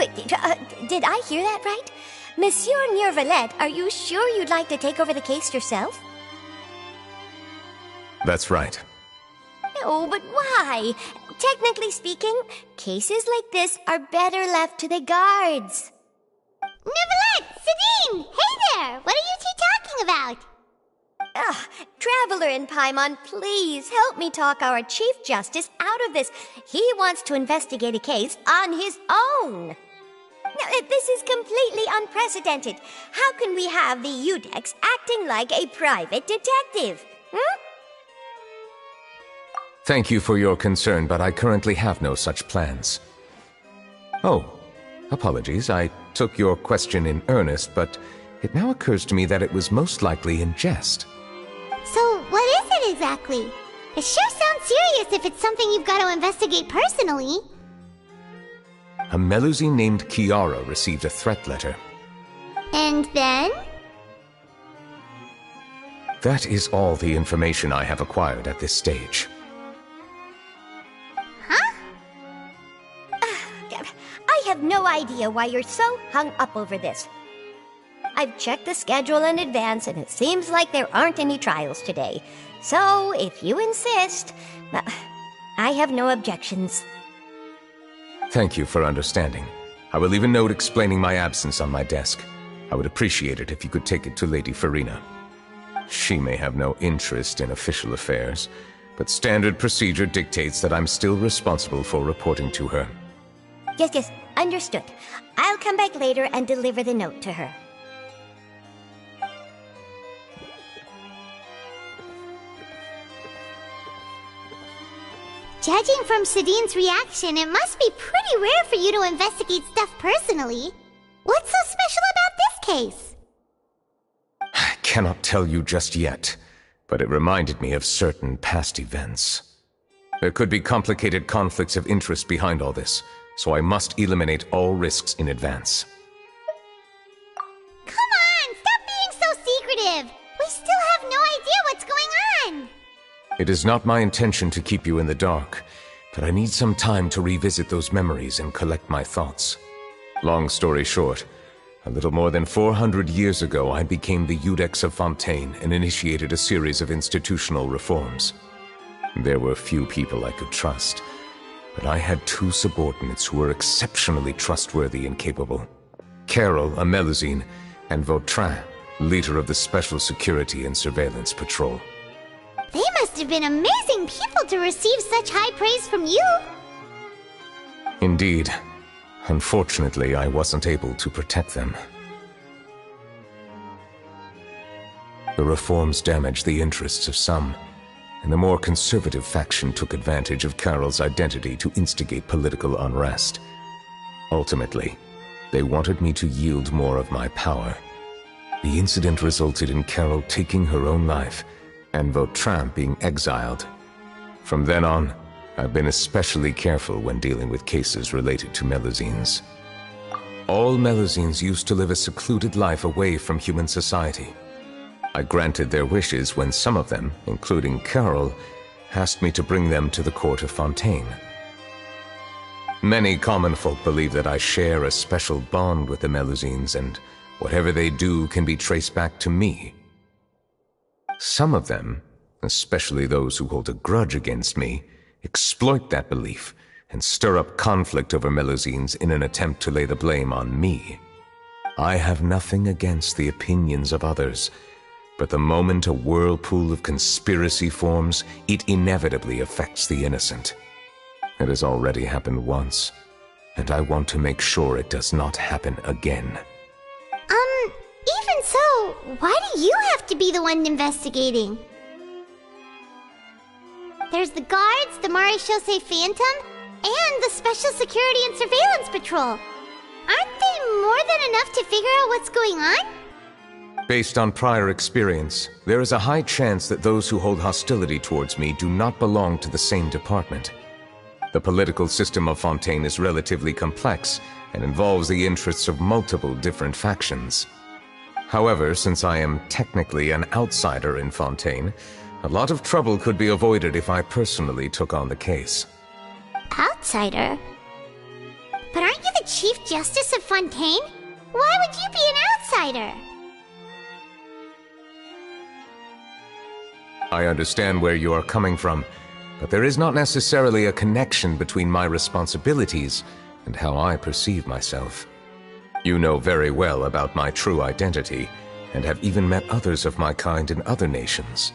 Wait, did I hear that right? Monsieur Nervalet, are you sure you'd like to take over the case yourself? That's right. No, but why? Technically speaking, cases like this are better left to the guards. Nervalet! Sedine! Hey there! What are you two talking about? Traveler in Paimon, please help me talk our Chief Justice out of this. He wants to investigate a case on his own. Now, this is completely unprecedented. How can we have the Udex acting like a private detective? Thank you for your concern, but I currently have no such plans. Oh, apologies. I took your question in earnest, but it now occurs to me that it was most likely in jest. So, what is it exactly? It sure sounds serious if it's something you've got to investigate personally. A Melusine named Kiara received a threat letter. And then? That is all the information I have acquired at this stage. Huh? I have no idea why you're so hung up over this. I've checked the schedule in advance, and it seems like there aren't any trials today. So, if you insist, I have no objections. Thank you for understanding. I will leave a note explaining my absence on my desk. I would appreciate it if you could take it to Lady Farina. She may have no interest in official affairs, but standard procedure dictates that I'm still responsible for reporting to her. Yes, understood. I'll come back later and deliver the note to her. Judging from Sedine's reaction, it must be pretty rare for you to investigate stuff personally. What's so special about this case? I cannot tell you just yet, but it reminded me of certain past events. There could be complicated conflicts of interest behind all this, so I must eliminate all risks in advance. Come on, stop being so secretive! We still have no idea what's going on! It is not my intention to keep you in the dark, but I need some time to revisit those memories and collect my thoughts. Long story short, a little more than 400 years ago I became the Udex of Fontaine and initiated a series of institutional reforms. There were few people I could trust, but I had two subordinates who were exceptionally trustworthy and capable. Carol, a Melusine, and Vautrin, leader of the Special Security and Surveillance Patrol. They must have been amazing people to receive such high praise from you! Indeed. Unfortunately, I wasn't able to protect them. The reforms damaged the interests of some, and the more conservative faction took advantage of Carol's identity to instigate political unrest. Ultimately, they wanted me to yield more of my power. The incident resulted in Carol taking her own life, and Vautrin being exiled. From then on, I've been especially careful when dealing with cases related to Melusines. All Melusines used to live a secluded life away from human society. I granted their wishes when some of them, including Carol, asked me to bring them to the court of Fontaine. Many common folk believe that I share a special bond with the Melusines, and whatever they do can be traced back to me. Some of them, especially those who hold a grudge against me, exploit that belief and stir up conflict over Melusines in an attempt to lay the blame on me. I have nothing against the opinions of others, but the moment a whirlpool of conspiracy forms, it inevitably affects the innocent. It has already happened once, and I want to make sure it does not happen again. Even so, why do you have to be the one investigating? There's the guards, the Maréchaussée Phantom, and the Special Security and Surveillance Patrol. Aren't they more than enough to figure out what's going on? Based on prior experience, there is a high chance that those who hold hostility towards me do not belong to the same department. The political system of Fontaine is relatively complex and involves the interests of multiple different factions. However, since I am technically an outsider in Fontaine, a lot of trouble could be avoided if I personally took on the case. Outsider? But aren't you the the Chief Justice of Fontaine? Why would you be an outsider? I understand where you are coming from, but there is not necessarily a connection between my responsibilities and how I perceive myself. You know very well about my true identity, and have even met others of my kind in other nations.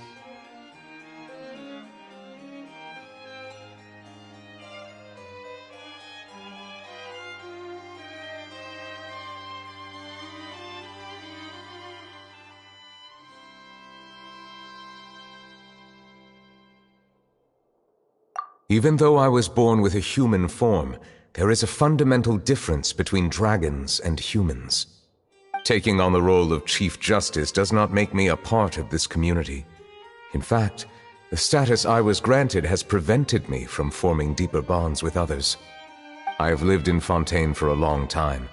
Even though I was born with a human form, there is a fundamental difference between dragons and humans. Taking on the role of Chief Justice does not make me a part of this community. In fact, the status I was granted has prevented me from forming deeper bonds with others. I have lived in Fontaine for a long time,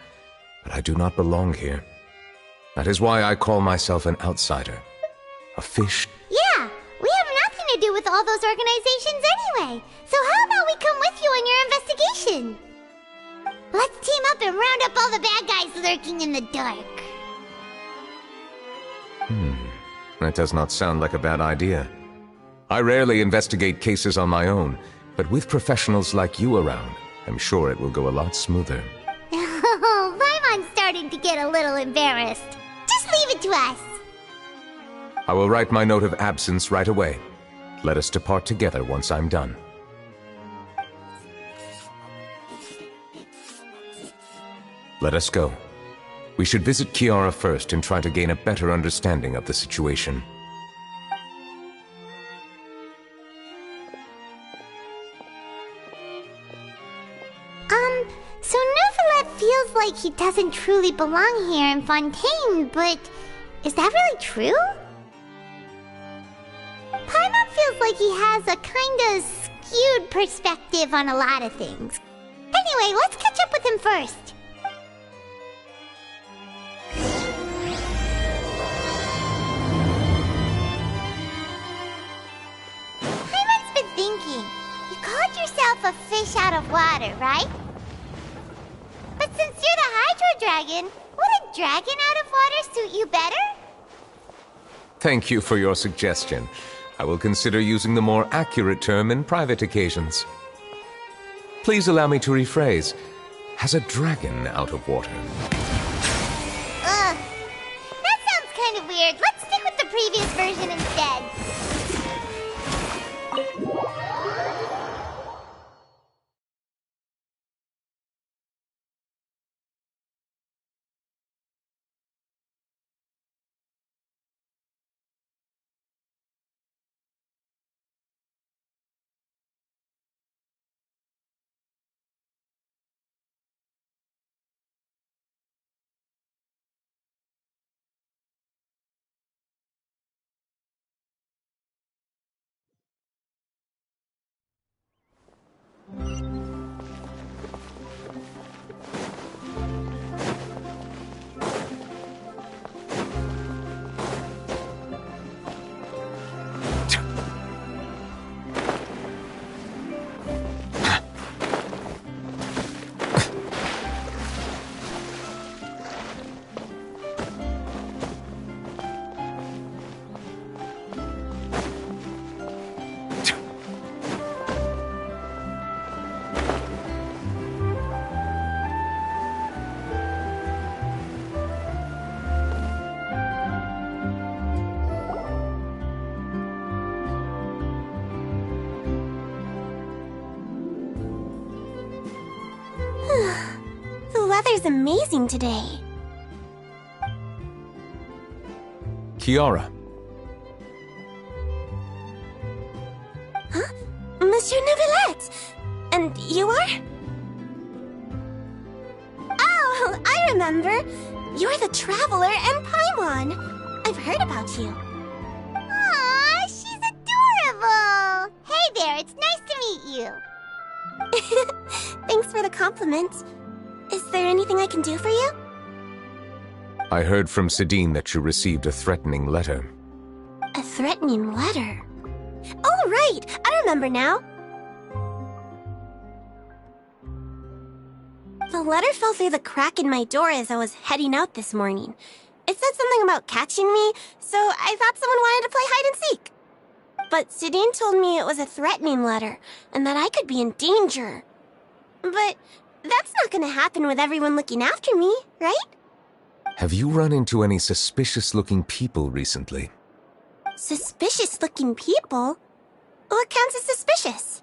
but I do not belong here. That is why I call myself an outsider. A fish. Yeah, we have nothing to do with all those organizations anyway. So how about we come with you on your investigation? Let's team up and round up all the bad guys lurking in the dark. That does not sound like a bad idea. I rarely investigate cases on my own, but with professionals like you around, I'm sure it will go a lot smoother. Oh, Paimon's starting to get a little embarrassed. Just leave it to us. I will write my note of absence right away. Let us depart together once I'm done. Let us go. We should visit Kiara first and try to gain a better understanding of the situation. So Neuvillette feels like he doesn't truly belong here in Fontaine, but is that really true? Paimon feels like he has a kinda skewed perspective on a lot of things. Anyway, let's catch up with him first. Paimon's been thinking. You called yourself a fish out of water, right? But since you're the Hydro Dragon, would a dragon out of water suit you better? Thank you for your suggestion. I will consider using the more accurate term in private occasions. Please allow me to rephrase. Has a dragon out of water? Ugh. That sounds kind of weird. Let's stick with the previous version instead. The weather's amazing today. Kiara. Huh? Monsieur Neuvillette! And you are? Oh, I remember! You're the Traveler and Paimon! I've heard about you. Aw, she's adorable! Hey there, it's nice to meet you. Thanks for the compliment. Is there anything I can do for you? I heard from Sidine that you received a threatening letter. A threatening letter? Oh, right! I remember now. The letter fell through the crack in my door as I was heading out this morning. It said something about catching me, so I thought someone wanted to play hide and seek. But Sidine told me it was a threatening letter, and that I could be in danger. But that's not gonna happen with everyone looking after me, right? Have you run into any suspicious-looking people recently? Suspicious-looking people? What counts as suspicious?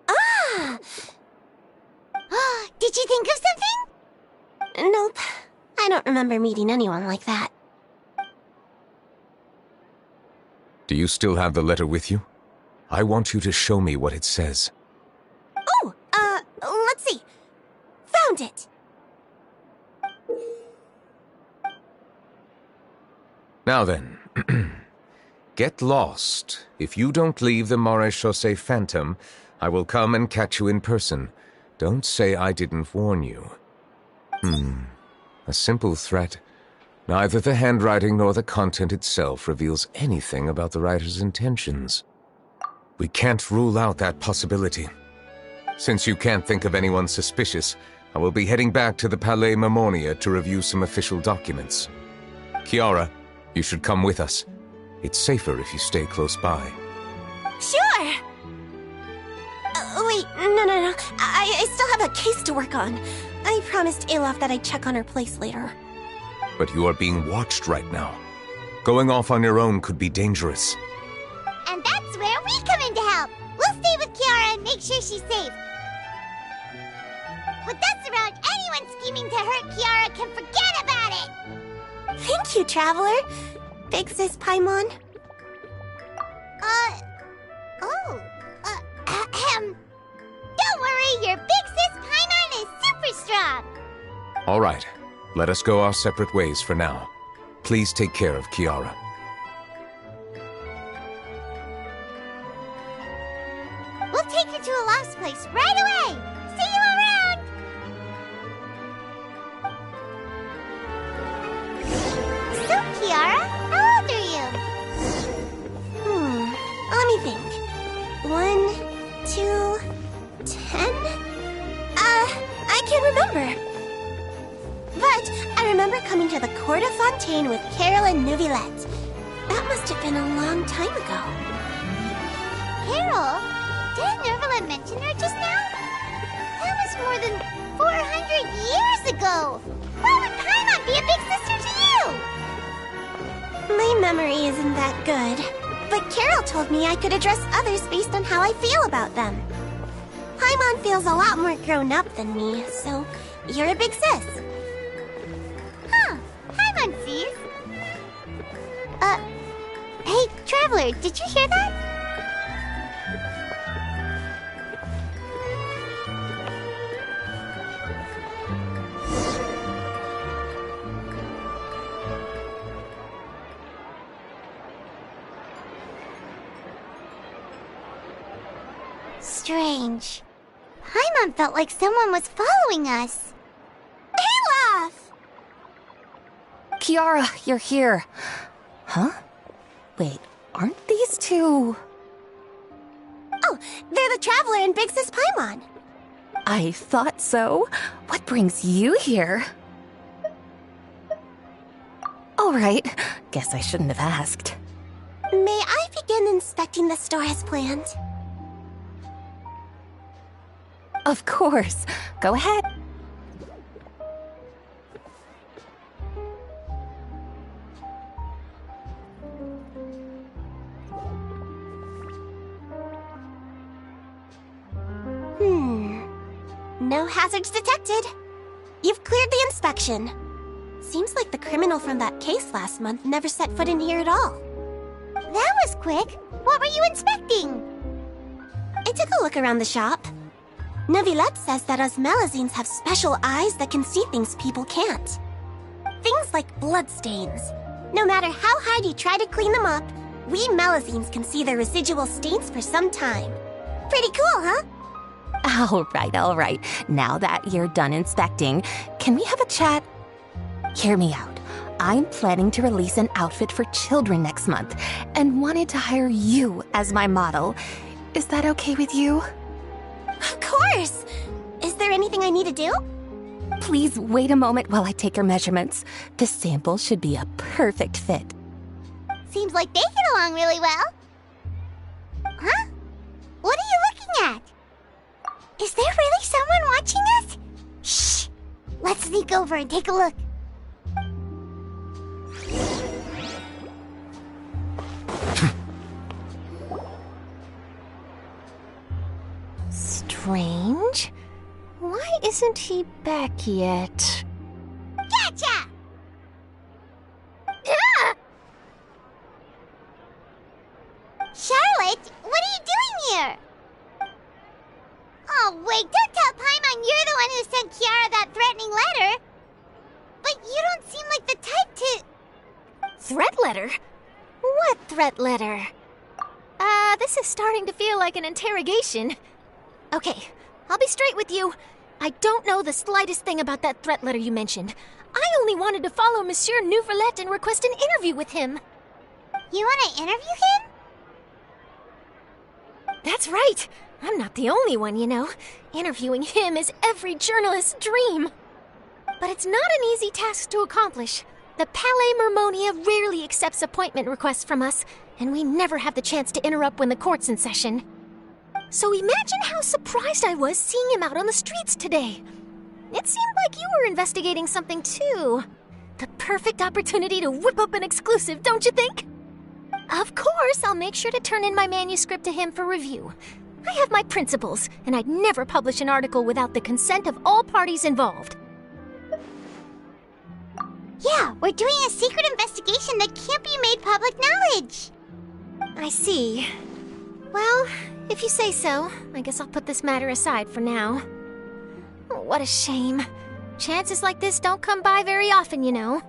Ah! Did you think of something? Nope. I don't remember meeting anyone like that. Do you still have the letter with you? I want you to show me what it says. Oh, let's see. Found it! Now then, get lost. If you don't leave the Maréchaussée Phantom, I will come and catch you in person. Don't say I didn't warn you. A simple threat. Neither the handwriting nor the content itself reveals anything about the writer's intentions. We can't rule out that possibility. Since you can't think of anyone suspicious, I will be heading back to the Palais Mermonia to review some official documents. Kiara, you should come with us. It's safer if you stay close by. Sure! Wait, no. I still have a case to work on. I promised Alof that I'd check on her place later. But you are being watched right now. Going off on your own could be dangerous. And that's where we come in to help. We'll stay with Kiara and make sure she's safe. With us around, anyone scheming to hurt Kiara can forget about it! Thank you, Traveler. Big Sis Paimon. Don't worry, your big sis Paimon is super strong! All right, let us go our separate ways for now. Please take care of Kiara. We'll take her to a lost place right away! See you around! So, Kiara, how old are you? Let me think. 1, 2, 10? I can't remember. But I remember coming to the court of Fontaine with Carol and Neuvillette. That must have been a long time ago. Carol? Did Neuvillette mention her just now? That was more than 400 years ago! Why would Paimon be a big sister to you? My memory isn't that good. But Carol told me I could address others based on how I feel about them. Paimon feels a lot more grown up than me, so you're a big sis. Huh. Paimon sees. Hey, Traveler, did you hear that? Strange. Paimon felt like someone was following us. Olaf! Kiara, you're here. Huh? Wait, aren't these two... Oh, they're the Traveler and Big Sis Paimon. I thought so. What brings you here? All right, guess I shouldn't have asked. May I begin inspecting the store as planned? Of course. Go ahead. No hazards detected. You've cleared the inspection. Seems like the criminal from that case last month never set foot in here at all. That was quick. What were you inspecting? I took a look around the shop. Neuvillette says that us Melazines have special eyes that can see things people can't. Things like bloodstains. No matter how hard you try to clean them up, we Melazines can see their residual stains for some time. Pretty cool, huh? All right. Now that you're done inspecting, can we have a chat? Hear me out. I'm planning to release an outfit for children next month and wanted to hire you as my model. Is that okay with you? Of course! Is there anything I need to do? Please wait a moment while I take your measurements. This sample should be a perfect fit. Seems like they get along really well. Huh? What are you looking at? Is there really someone watching us? Shh! Let's sneak over and take a look. Strange. Why isn't he back yet? Gotcha! Ah! Charlotte, what are you doing here? Oh, wait, don't tell Paimon you're the one who sent Kiara that threatening letter. But you don't seem like the type to... Threat letter? What threat letter? This is starting to feel like an interrogation. Okay, I'll be straight with you. I don't know the slightest thing about that threat letter you mentioned. I only wanted to follow Monsieur Neuvillette and request an interview with him. You want to interview him? That's right. I'm not the only one, you know. Interviewing him is every journalist's dream. But it's not an easy task to accomplish. The Palais Mermonia rarely accepts appointment requests from us, and we never have the chance to interrupt when the court's in session. So imagine how surprised I was seeing him out on the streets today. It seemed like you were investigating something too. The perfect opportunity to whip up an exclusive, don't you think? Of course, I'll make sure to turn in my manuscript to him for review. I have my principles, and I'd never publish an article without the consent of all parties involved. Yeah, we're doing a secret investigation that can't be made public knowledge. I see. Well, if you say so, I guess I'll put this matter aside for now. Oh, what a shame. Chances like this don't come by very often, you know.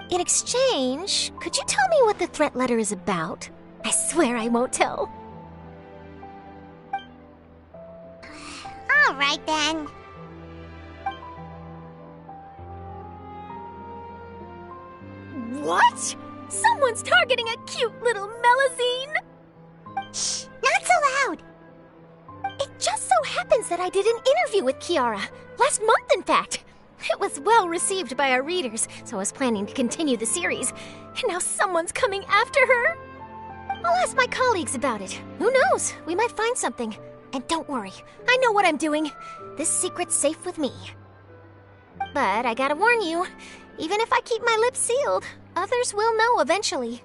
In exchange, could you tell me what the threat letter is about? I swear I won't tell. All right, then. What? Someone's targeting a cute little Melazine? Shh, not so loud. It just so happens that I did an interview with Kiara. Last month, in fact. It was well received by our readers, so I was planning to continue the series. And now someone's coming after her. I'll ask my colleagues about it. Who knows? We might find something. And don't worry, I know what I'm doing. This secret's safe with me. But I gotta warn you, even if I keep my lips sealed, others will know eventually.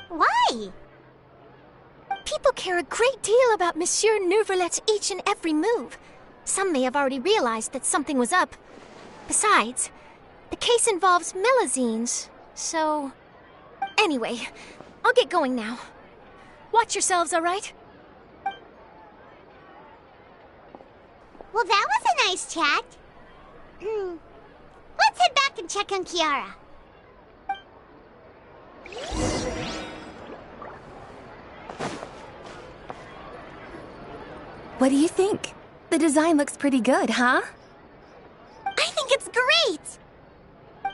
Why? People care a great deal about Monsieur Neuvillette's each and every move. Some may have already realized that something was up. Besides, the case involves Melazines, so... Anyway, I'll get going now. Watch yourselves, all right? Well, that was a nice chat. Let's head back and check on Kiara. What do you think? The design looks pretty good, huh? I think it's great!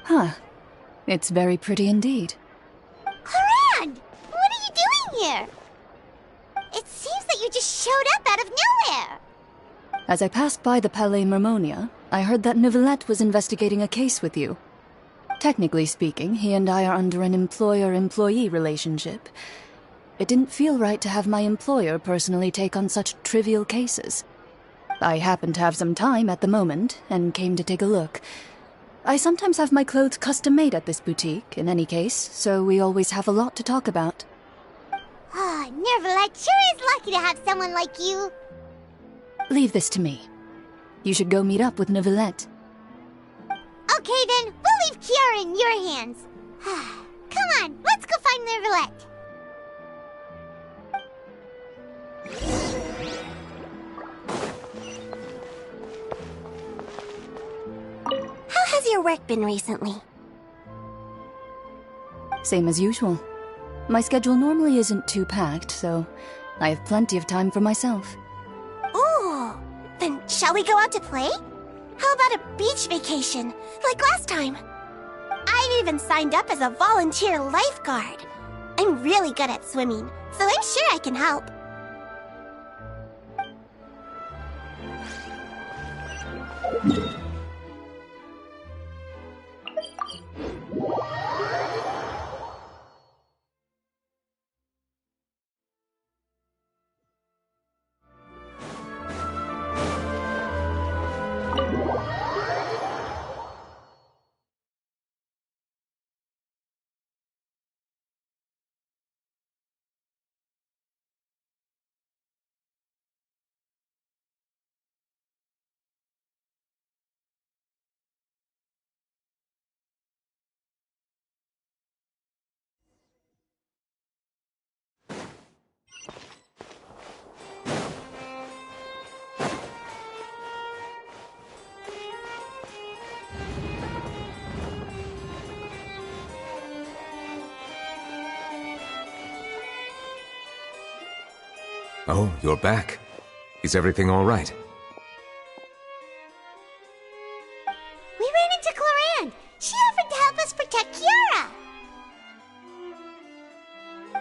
Huh. It's very pretty indeed. Harand! What are you doing here? It seems that you just showed up out of nowhere. As I passed by the Palais Mermonia, I heard that Neuvillette was investigating a case with you. Technically speaking, he and I are under an employer-employee relationship. It didn't feel right to have my employer personally take on such trivial cases. I happened to have some time at the moment, and came to take a look. I sometimes have my clothes custom-made at this boutique, in any case, so we always have a lot to talk about. Ah, Neuvillette sure is lucky to have someone like you. Leave this to me. You should go meet up with Neuvillette. Okay then, we'll leave Kiara in your hands. Come on, let's go find Neuvillette. How has your work been recently? Same as usual. My schedule normally isn't too packed, so I have plenty of time for myself. Ooh, then shall we go out to play? How about a beach vacation, like last time? I've even signed up as a volunteer lifeguard. I'm really good at swimming, so I'm sure I can help. Oh, you're back. Is everything all right? We ran into Cloran. She offered to help us protect Kiara.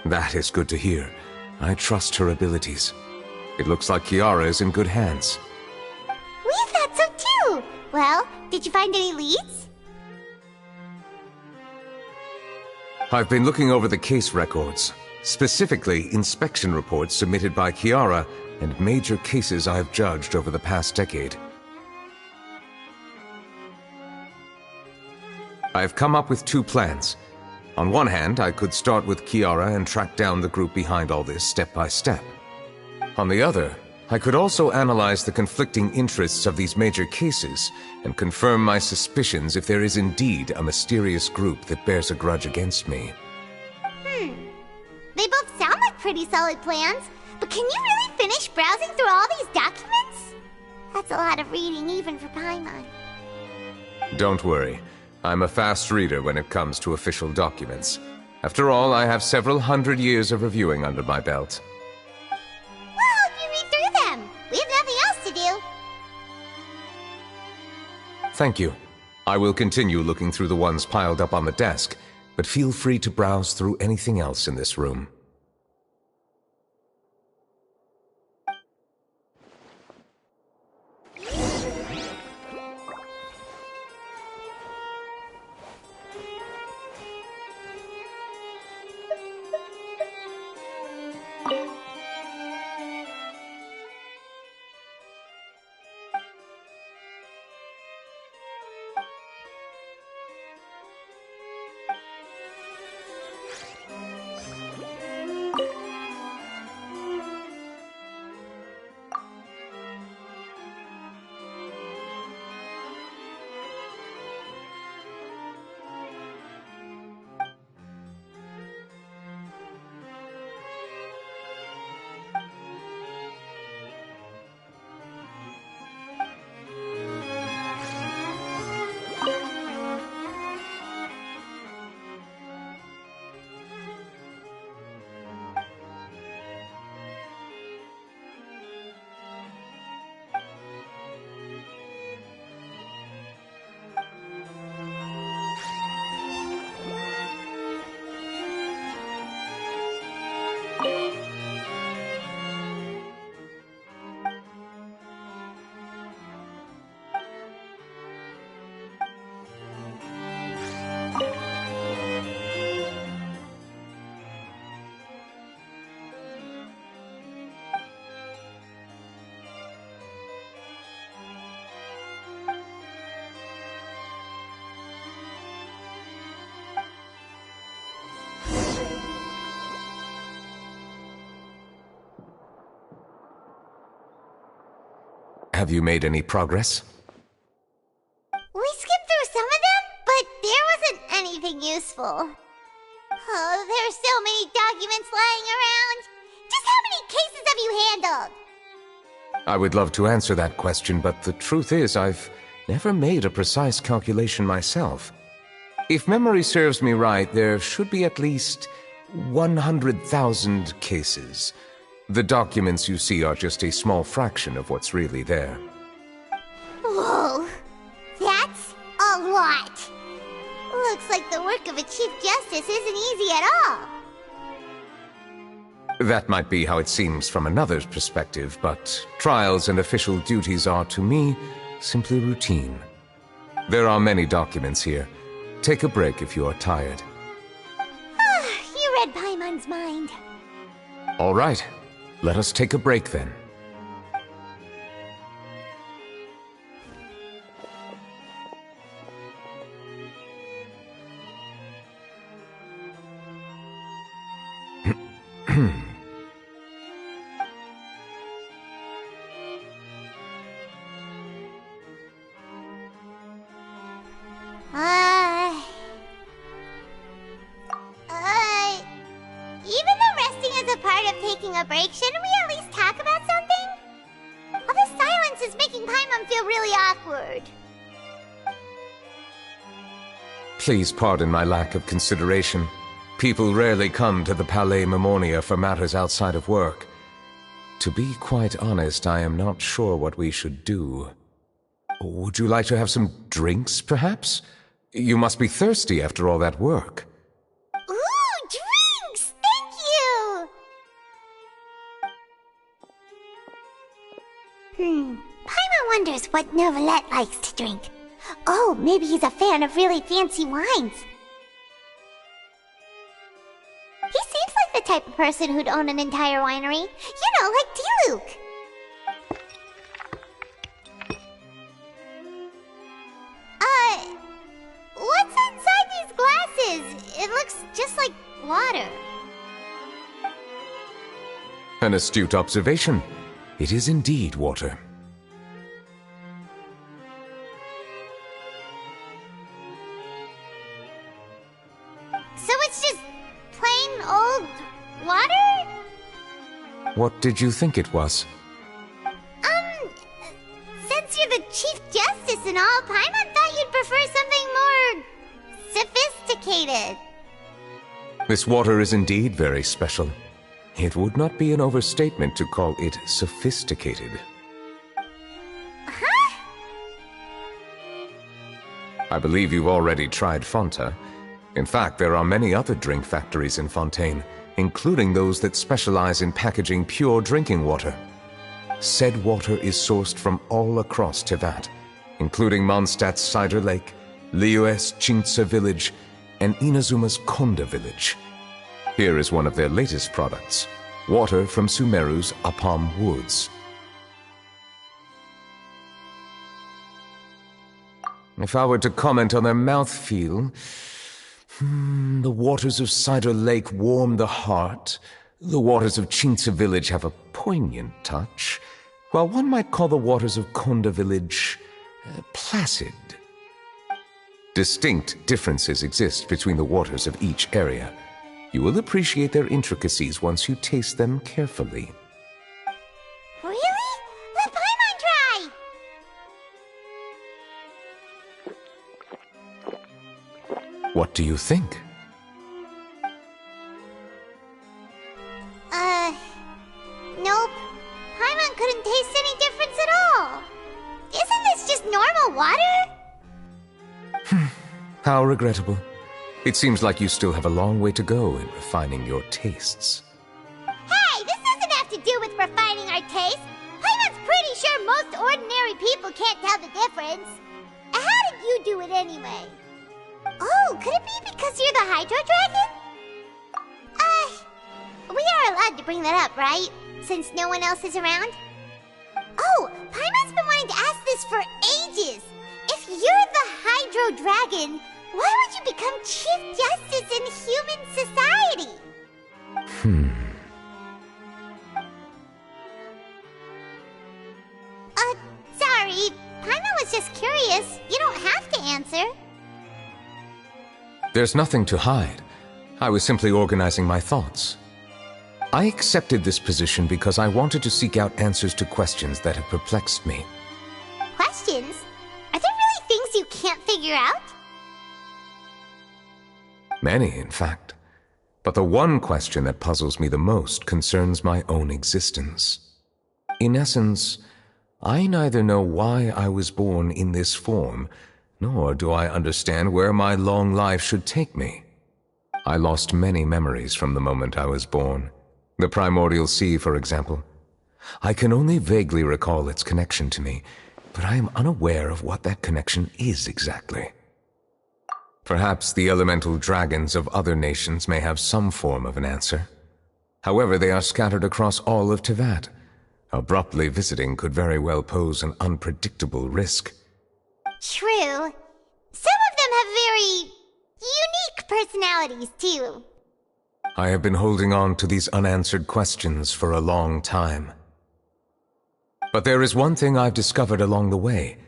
That is good to hear. I trust her abilities. It looks like Kiara is in good hands. We thought so too. Well, did you find any leads? I've been looking over the case records, specifically inspection reports submitted by Kiara and major cases I have judged over the past decade. I've come up with two plans. On one hand, I could start with Kiara and track down the group behind all this step by step. On the other, I could also analyze the conflicting interests of these major cases and confirm my suspicions if there is indeed a mysterious group that bears a grudge against me. They both sound like pretty solid plans, but can you really finish browsing through all these documents? That's a lot of reading even for Paimon. Don't worry. I'm a fast reader when it comes to official documents. After all, I have several hundred years of reviewing under my belt. Well, you read through them. We have nothing else to do. Thank you. I will continue looking through the ones piled up on the desk, but feel free to browse through anything else in this room. Have you made any progress? We skipped through some of them, but there wasn't anything useful. Oh, there's so many documents lying around. Just how many cases have you handled? I would love to answer that question, but the truth is I've never made a precise calculation myself. If memory serves me right, there should be at least 100,000 cases. The documents you see are just a small fraction of what's really there. Whoa, that's a lot. Looks like the work of a Chief Justice isn't easy at all. That might be how it seems from another's perspective, but trials and official duties are, to me, simply routine. There are many documents here. Take a break if you are tired. You read Paimon's mind. All right, let us take a break then. Even though resting is a part of taking a break, shouldn't we at least talk about something? All this silence is making Paimon feel really awkward. Please pardon my lack of consideration. People rarely come to the Palais Mermonia for matters outside of work. To be quite honest, I am not sure what we should do. Would you like to have some drinks, perhaps? You must be thirsty after all that work. Ooh, drinks! Thank you! Paimon wonders what Novelette likes to drink. Oh, maybe he's a fan of really fancy wines. He seems like the type of person who'd own an entire winery. You know, like D-Luke. What's inside these glasses? It looks just like water. An astute observation. It is indeed water. So it's just plain old water? What did you think it was? Since you're the Chief Justice and all, Paimon thought you'd prefer something more sophisticated. This water is indeed very special. It would not be an overstatement to call it sophisticated. Huh? I believe you've already tried Fonta. In fact, there are many other drink factories in Fontaine, including those that specialize in packaging pure drinking water. Said water is sourced from all across Tevat, including Mondstadt's Cider Lake, Liyue's Chintsa village, and Inazuma's Konda village. Here is one of their latest products, water from Sumeru's Apam Woods. If I were to comment on their mouthfeel, the waters of Cider Lake warm the heart. The waters of Chintsa village have a poignant touch, while one might call the waters of Konda village placid. Distinct differences exist between the waters of each area. You will appreciate their intricacies once you taste them carefully. Really? Let Paimon try! What do you think? Nope. Paimon couldn't taste any difference at all. Isn't this just normal water? How regrettable. It seems like you still have a long way to go in refining your tastes. Hey, this doesn't have to do with refining our taste. Paimon's pretty sure most ordinary people can't tell the difference. How did you do it anyway? Oh, could it be because you're the Hydro Dragon? We are allowed to bring that up, right? Since no one else is around? Oh, Paimon's been wanting to ask this for ages. If you're the Hydro Dragon, why would you become Chief Justice in human society? Sorry. Paimon was just curious. You don't have to answer. There's nothing to hide. I was simply organizing my thoughts. I accepted this position because I wanted to seek out answers to questions that have perplexed me. Questions? Are there really things you can't figure out? Many, in fact. But the one question that puzzles me the most concerns my own existence. In essence, I neither know why I was born in this form, nor do I understand where my long life should take me. I lost many memories from the moment I was born. The primordial sea, for example. I can only vaguely recall its connection to me, but I am unaware of what that connection is exactly. Perhaps the elemental dragons of other nations may have some form of an answer. However, they are scattered across all of Tevat. Abruptly visiting could very well pose an unpredictable risk. True. Some of them have very unique personalities, too. I have been holding on to these unanswered questions for a long time. But there is one thing I've discovered along the way.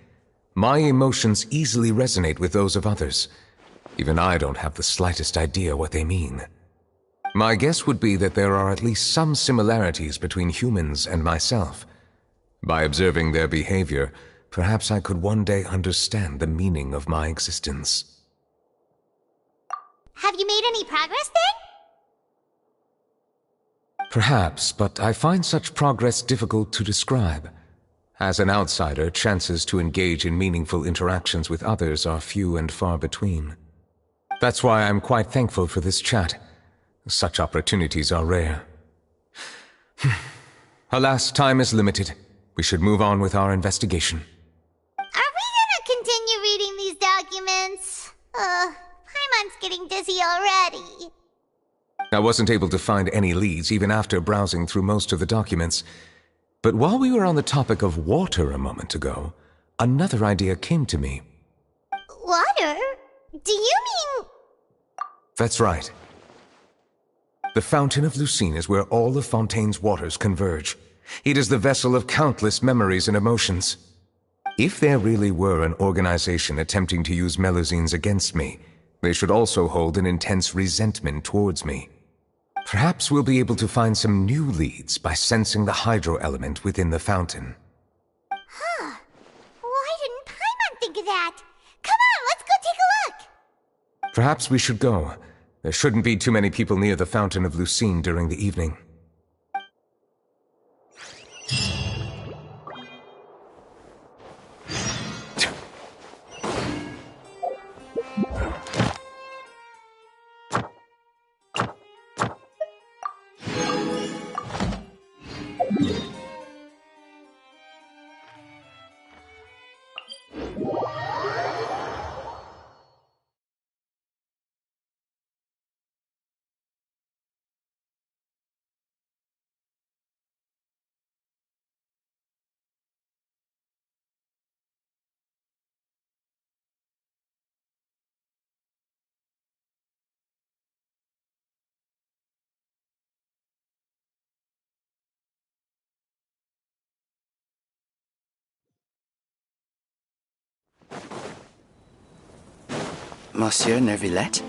My emotions easily resonate with those of others. Even I don't have the slightest idea what they mean. My guess would be that there are at least some similarities between humans and myself. By observing their behavior, perhaps I could one day understand the meaning of my existence. Have you made any progress then? Perhaps, but I find such progress difficult to describe. As an outsider, chances to engage in meaningful interactions with others are few and far between. That's why I'm quite thankful for this chat. Such opportunities are rare. Alas, time is limited. We should move on with our investigation. Are we gonna continue reading these documents? Paimon's getting dizzy already. I wasn't able to find any leads even after browsing through most of the documents. But while we were on the topic of water a moment ago, another idea came to me. Water? Do you mean... That's right. The Fountain of Lucine is where all of Fontaine's waters converge. It is the vessel of countless memories and emotions. If there really were an organization attempting to use Melusines against me, they should also hold an intense resentment towards me. Perhaps we'll be able to find some new leads by sensing the hydro element within the fountain. Huh. Why didn't Paimon think of that? Come on, let's go take a look! Perhaps we should go. There shouldn't be too many people near the Fountain of Lucine during the evening. Monsieur Neuvillette?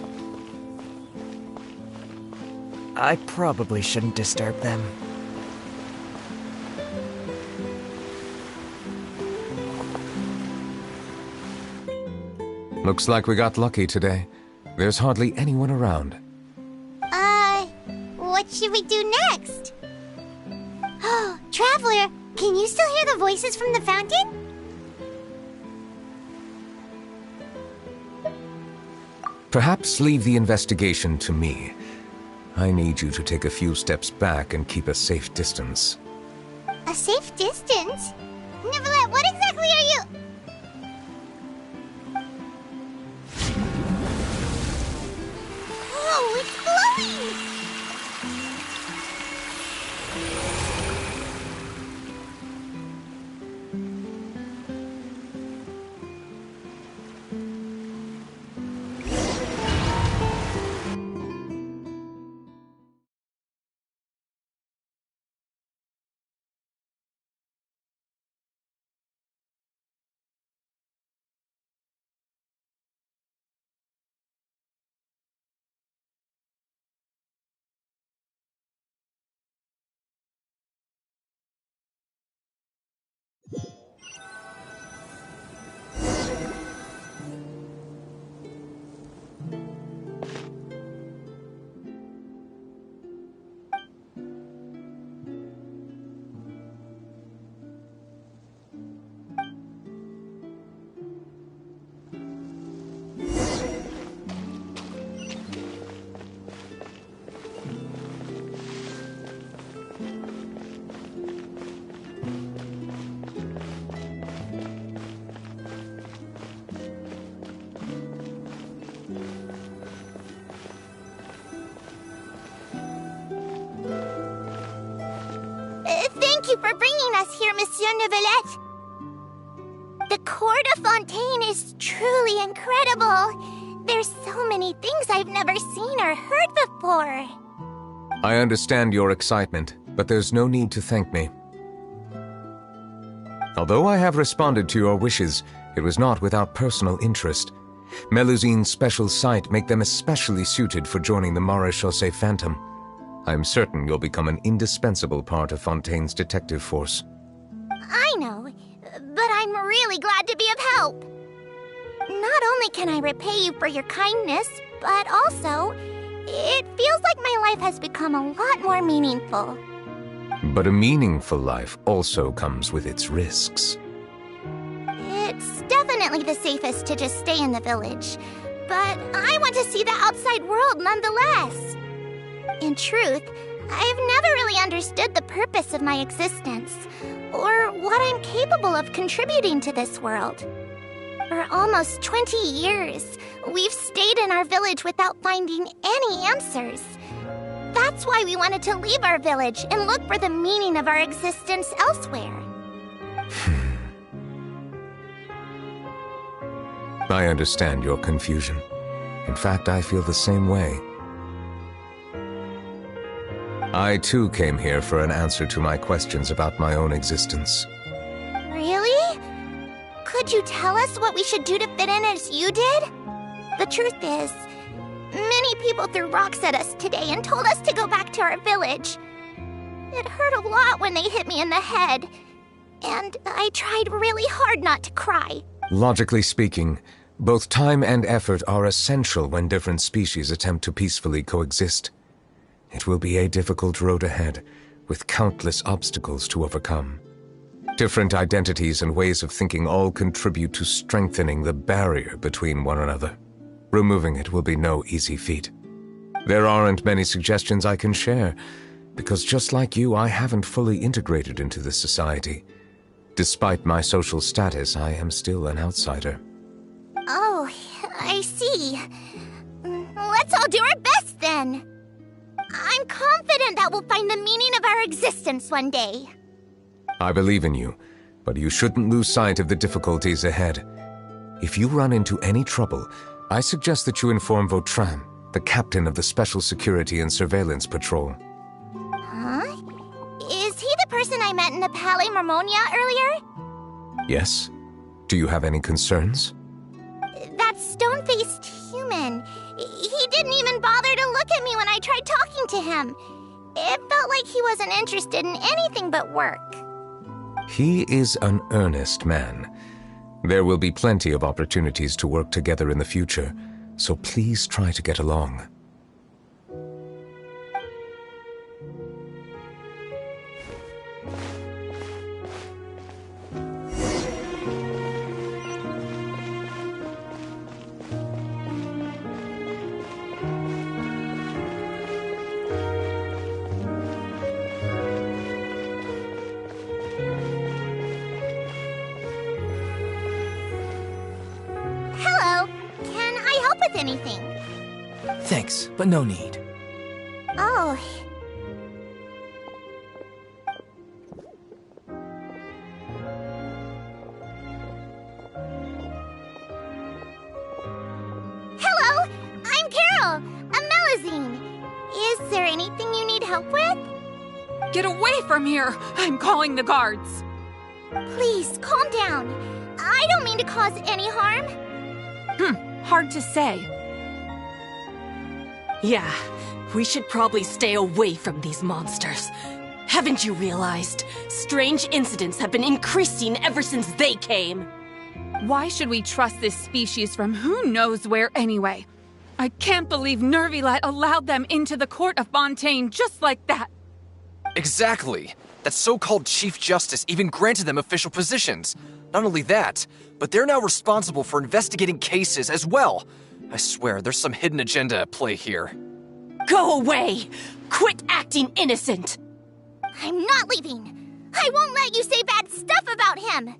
I probably shouldn't disturb them. Looks like we got lucky today. There's hardly anyone around. What should we do next? Oh, Traveler, can you still hear the voices from the fountain? Perhaps leave the investigation to me. I need you to take a few steps back and keep a safe distance. A safe distance? Neuvillette, what exactly are you... Oh, it's glowing! Thank you for bringing us here, Monsieur Neuvillette. The court of Fontaine is truly incredible. There's so many things I've never seen or heard before. I understand your excitement, but there's no need to thank me. Although I have responded to your wishes, it was not without personal interest. Melusine's special sight make them especially suited for joining the Maréchaussée Phantom. I'm certain you'll become an indispensable part of Fontaine's detective force. I know, but I'm really glad to be of help. Not only can I repay you for your kindness, but also, it feels like my life has become a lot more meaningful. But a meaningful life also comes with its risks. It's definitely the safest to just stay in the village, but I want to see the outside world nonetheless. In truth, I've never really understood the purpose of my existence, or what I'm capable of contributing to this world. For almost 20 years, we've stayed in our village without finding any answers. That's why we wanted to leave our village and look for the meaning of our existence elsewhere. I understand your confusion. In fact, I feel the same way. I too came here for an answer to my questions about my own existence. Really? Could you tell us what we should do to fit in as you did? The truth is, many people threw rocks at us today and told us to go back to our village. It hurt a lot when they hit me in the head, and I tried really hard not to cry. Logically speaking, both time and effort are essential when different species attempt to peacefully coexist. It will be a difficult road ahead, with countless obstacles to overcome. Different identities and ways of thinking all contribute to strengthening the barrier between one another. Removing it will be no easy feat. There aren't many suggestions I can share, because just like you, I haven't fully integrated into this society. Despite my social status, I am still an outsider. Oh, I see. Let's all do our best then. I'm confident that we'll find the meaning of our existence one day. I believe in you, but you shouldn't lose sight of the difficulties ahead. If you run into any trouble, I suggest that you inform Vautrin, the captain of the Special Security and Surveillance Patrol. Huh? Is he the person I met in the Palais Marmonia earlier? Yes? Do you have any concerns? That stone-faced human. He didn't even bother to look at me when I tried talking to him. It felt like he wasn't interested in anything but work. He is an earnest man. There will be plenty of opportunities to work together in the future, so please try to get along. Anything. Thanks, but no need. Oh. Hello, I'm Carol, a Melusine. Is there anything you need help with? Get away from here! I'm calling the guards. Please, calm down. I don't mean to cause any harm. Hard to say. Yeah, we should probably stay away from these monsters. Haven't you realized? Strange incidents have been increasing ever since they came. Why should we trust this species from who knows where anyway? I can't believe Neuvillette allowed them into the court of Fontaine just like that. Exactly. That so-called Chief Justice even granted them official positions. Not only that, but they're now responsible for investigating cases as well. I swear, there's some hidden agenda at play here. Go away! Quit acting innocent! I'm not leaving. I won't let you say bad stuff about him.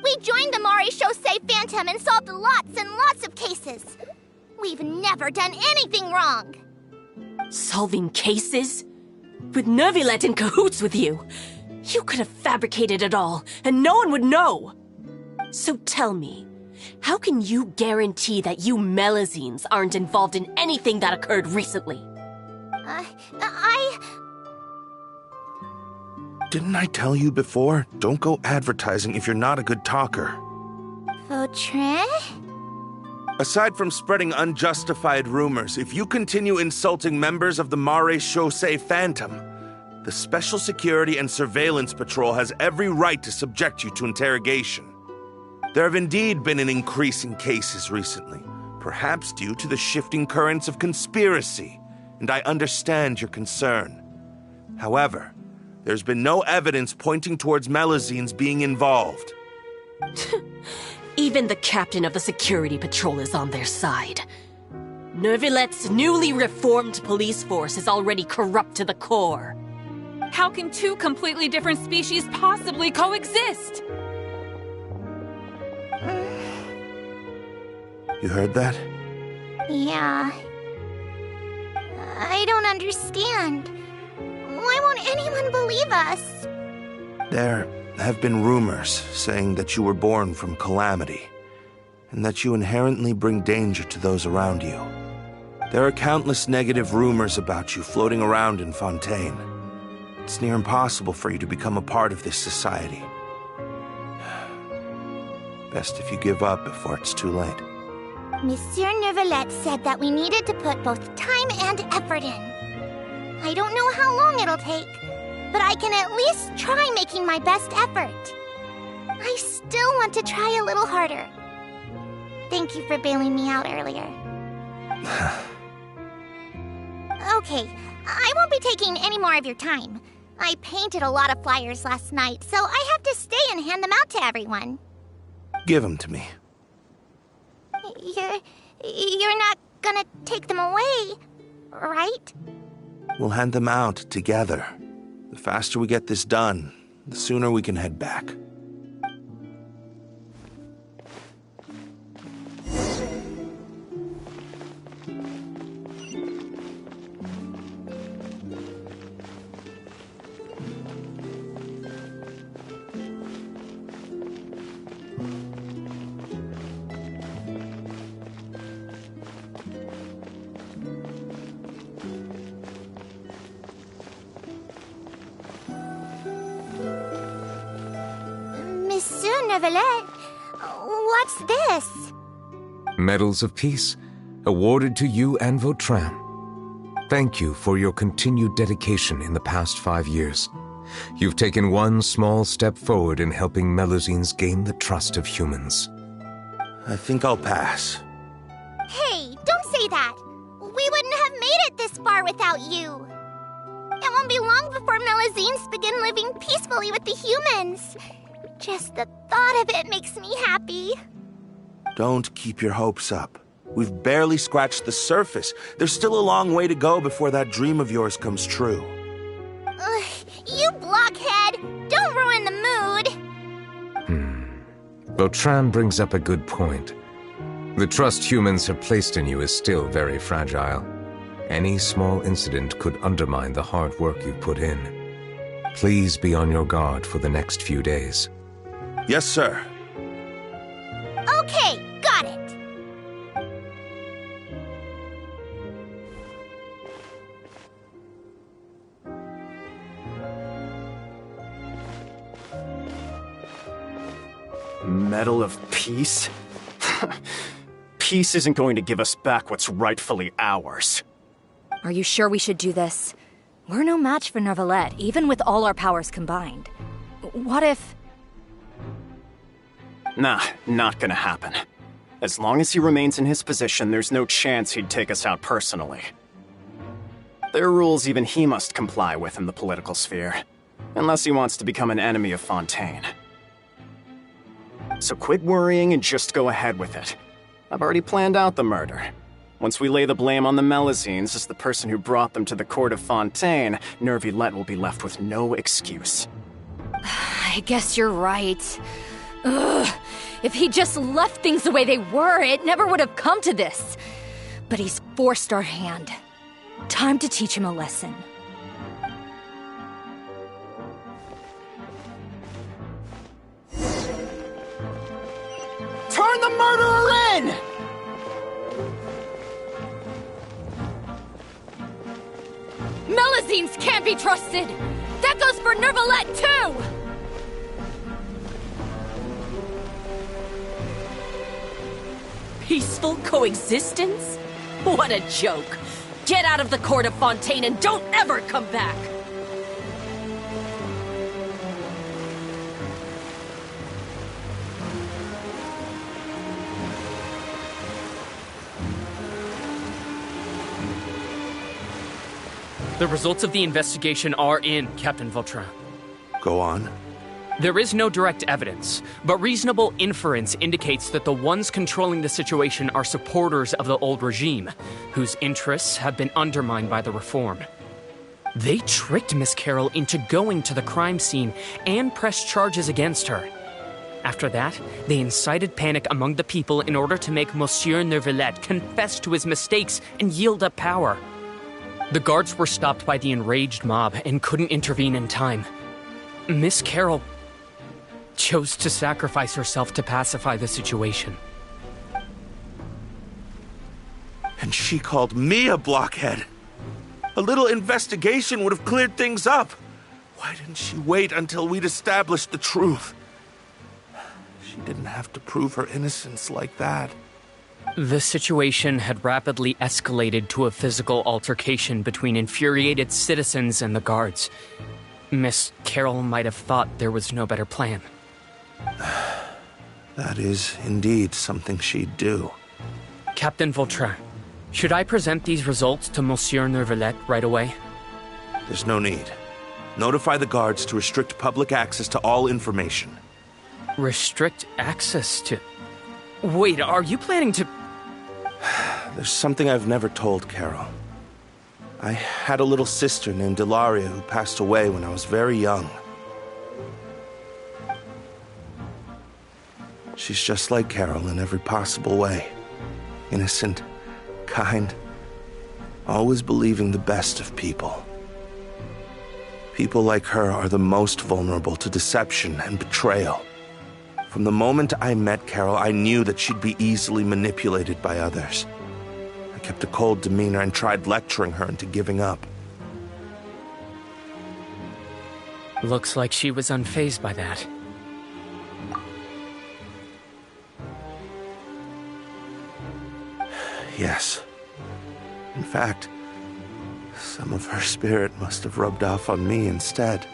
We joined the Maréchaussée Phantom and solved lots and lots of cases. We've never done anything wrong. Solving cases? With Neuvillette in cahoots with you? You could have fabricated it all, and no one would know! So tell me, how can you guarantee that you Melazines aren't involved in anything that occurred recently? Didn't I tell you before? Don't go advertising if you're not a good talker. Fontaine? Aside from spreading unjustified rumors, if you continue insulting members of the Maréchaussée Phantom, the Special Security and Surveillance Patrol has every right to subject you to interrogation. There have indeed been an increase in cases recently, perhaps due to the shifting currents of conspiracy, and I understand your concern. However, there's been no evidence pointing towards Melazines being involved. Even the captain of the security patrol is on their side. Nervilette's newly reformed police force is already corrupt to the core. How can two completely different species possibly coexist? You heard that? Yeah. I don't understand. Why won't anyone believe us? There have been rumors saying that you were born from calamity, and that you inherently bring danger to those around you. There are countless negative rumors about you floating around in Fontaine. It's near impossible for you to become a part of this society. Best if you give up before it's too late. Monsieur Nervilette said that we needed to put both time and effort in. I don't know how long it'll take, but I can at least try making my best effort. I still want to try a little harder. Thank you for bailing me out earlier. Okay, I won't be taking any more of your time. I painted a lot of flyers last night, so I have to stay and hand them out to everyone. Give them to me. You're not gonna take them away, right? We'll hand them out together. The faster we get this done, the sooner we can head back. Monsieur Nervilette, what's this? Medals of Peace, awarded to you and Vautrin. Thank you for your continued dedication in the past 5 years. You've taken one small step forward in helping Melazines gain the trust of humans. I think I'll pass. Hey, don't say that! We wouldn't have made it this far without you! It won't be long before Melazines begin living peacefully with the humans. Just the thought of it makes me happy. Don't keep your hopes up. We've barely scratched the surface. There's still a long way to go before that dream of yours comes true. You blockhead! Don't ruin the mood! Vautrin brings up a good point. The trust humans have placed in you is still very fragile. Any small incident could undermine the hard work you've put in. Please be on your guard for the next few days. Yes, sir. Okay, got it! Medal of Peace? Peace isn't going to give us back what's rightfully ours. Are you sure we should do this? We're no match for Nervilette, even with all our powers combined. What if... Nah, not gonna happen. As long as he remains in his position, there's no chance he'd take us out personally. There are rules even he must comply with in the political sphere, unless he wants to become an enemy of Fontaine. So quit worrying and just go ahead with it. I've already planned out the murder. Once we lay the blame on the Melazines as the person who brought them to the court of Fontaine, Nervilette will be left with no excuse. I guess you're right. Ugh. If he just left things the way they were, it never would have come to this. But he's forced our hand. Time to teach him a lesson. murderer in! Melazines can't be trusted! That goes for Nervalette, too! Peaceful coexistence? What a joke! Get out of the court of Fontaine and don't ever come back! The results of the investigation are in, Captain Vautrin. Go on. There is no direct evidence, but reasonable inference indicates that the ones controlling the situation are supporters of the old regime, whose interests have been undermined by the reform. They tricked Miss Carroll into going to the crime scene and pressed charges against her. After that, they incited panic among the people in order to make Monsieur Nervalette confess to his mistakes and yield up power. The guards were stopped by the enraged mob and couldn't intervene in time. Miss Carroll chose to sacrifice herself to pacify the situation. And she called me a blockhead. A little investigation would have cleared things up. Why didn't she wait until we'd established the truth? She didn't have to prove her innocence like that. The situation had rapidly escalated to a physical altercation between infuriated citizens and the guards. Miss Carroll might have thought there was no better plan. That is indeed something she'd do. Captain Vautrin, should I present these results to Monsieur Nervalette right away? There's no need. Notify the guards to restrict public access to all information. Restrict access to... Wait, are you planning to... There's something I've never told Carol. I had a little sister named Ilaria who passed away when I was very young. She's just like Carol in every possible way. Innocent, kind, always believing the best of people. People like her are the most vulnerable to deception and betrayal. From the moment I met Carol, I knew that she'd be easily manipulated by others. I kept a cold demeanor and tried lecturing her into giving up. Looks like she was unfazed by that. Yes. In fact, some of her spirit must have rubbed off on me instead.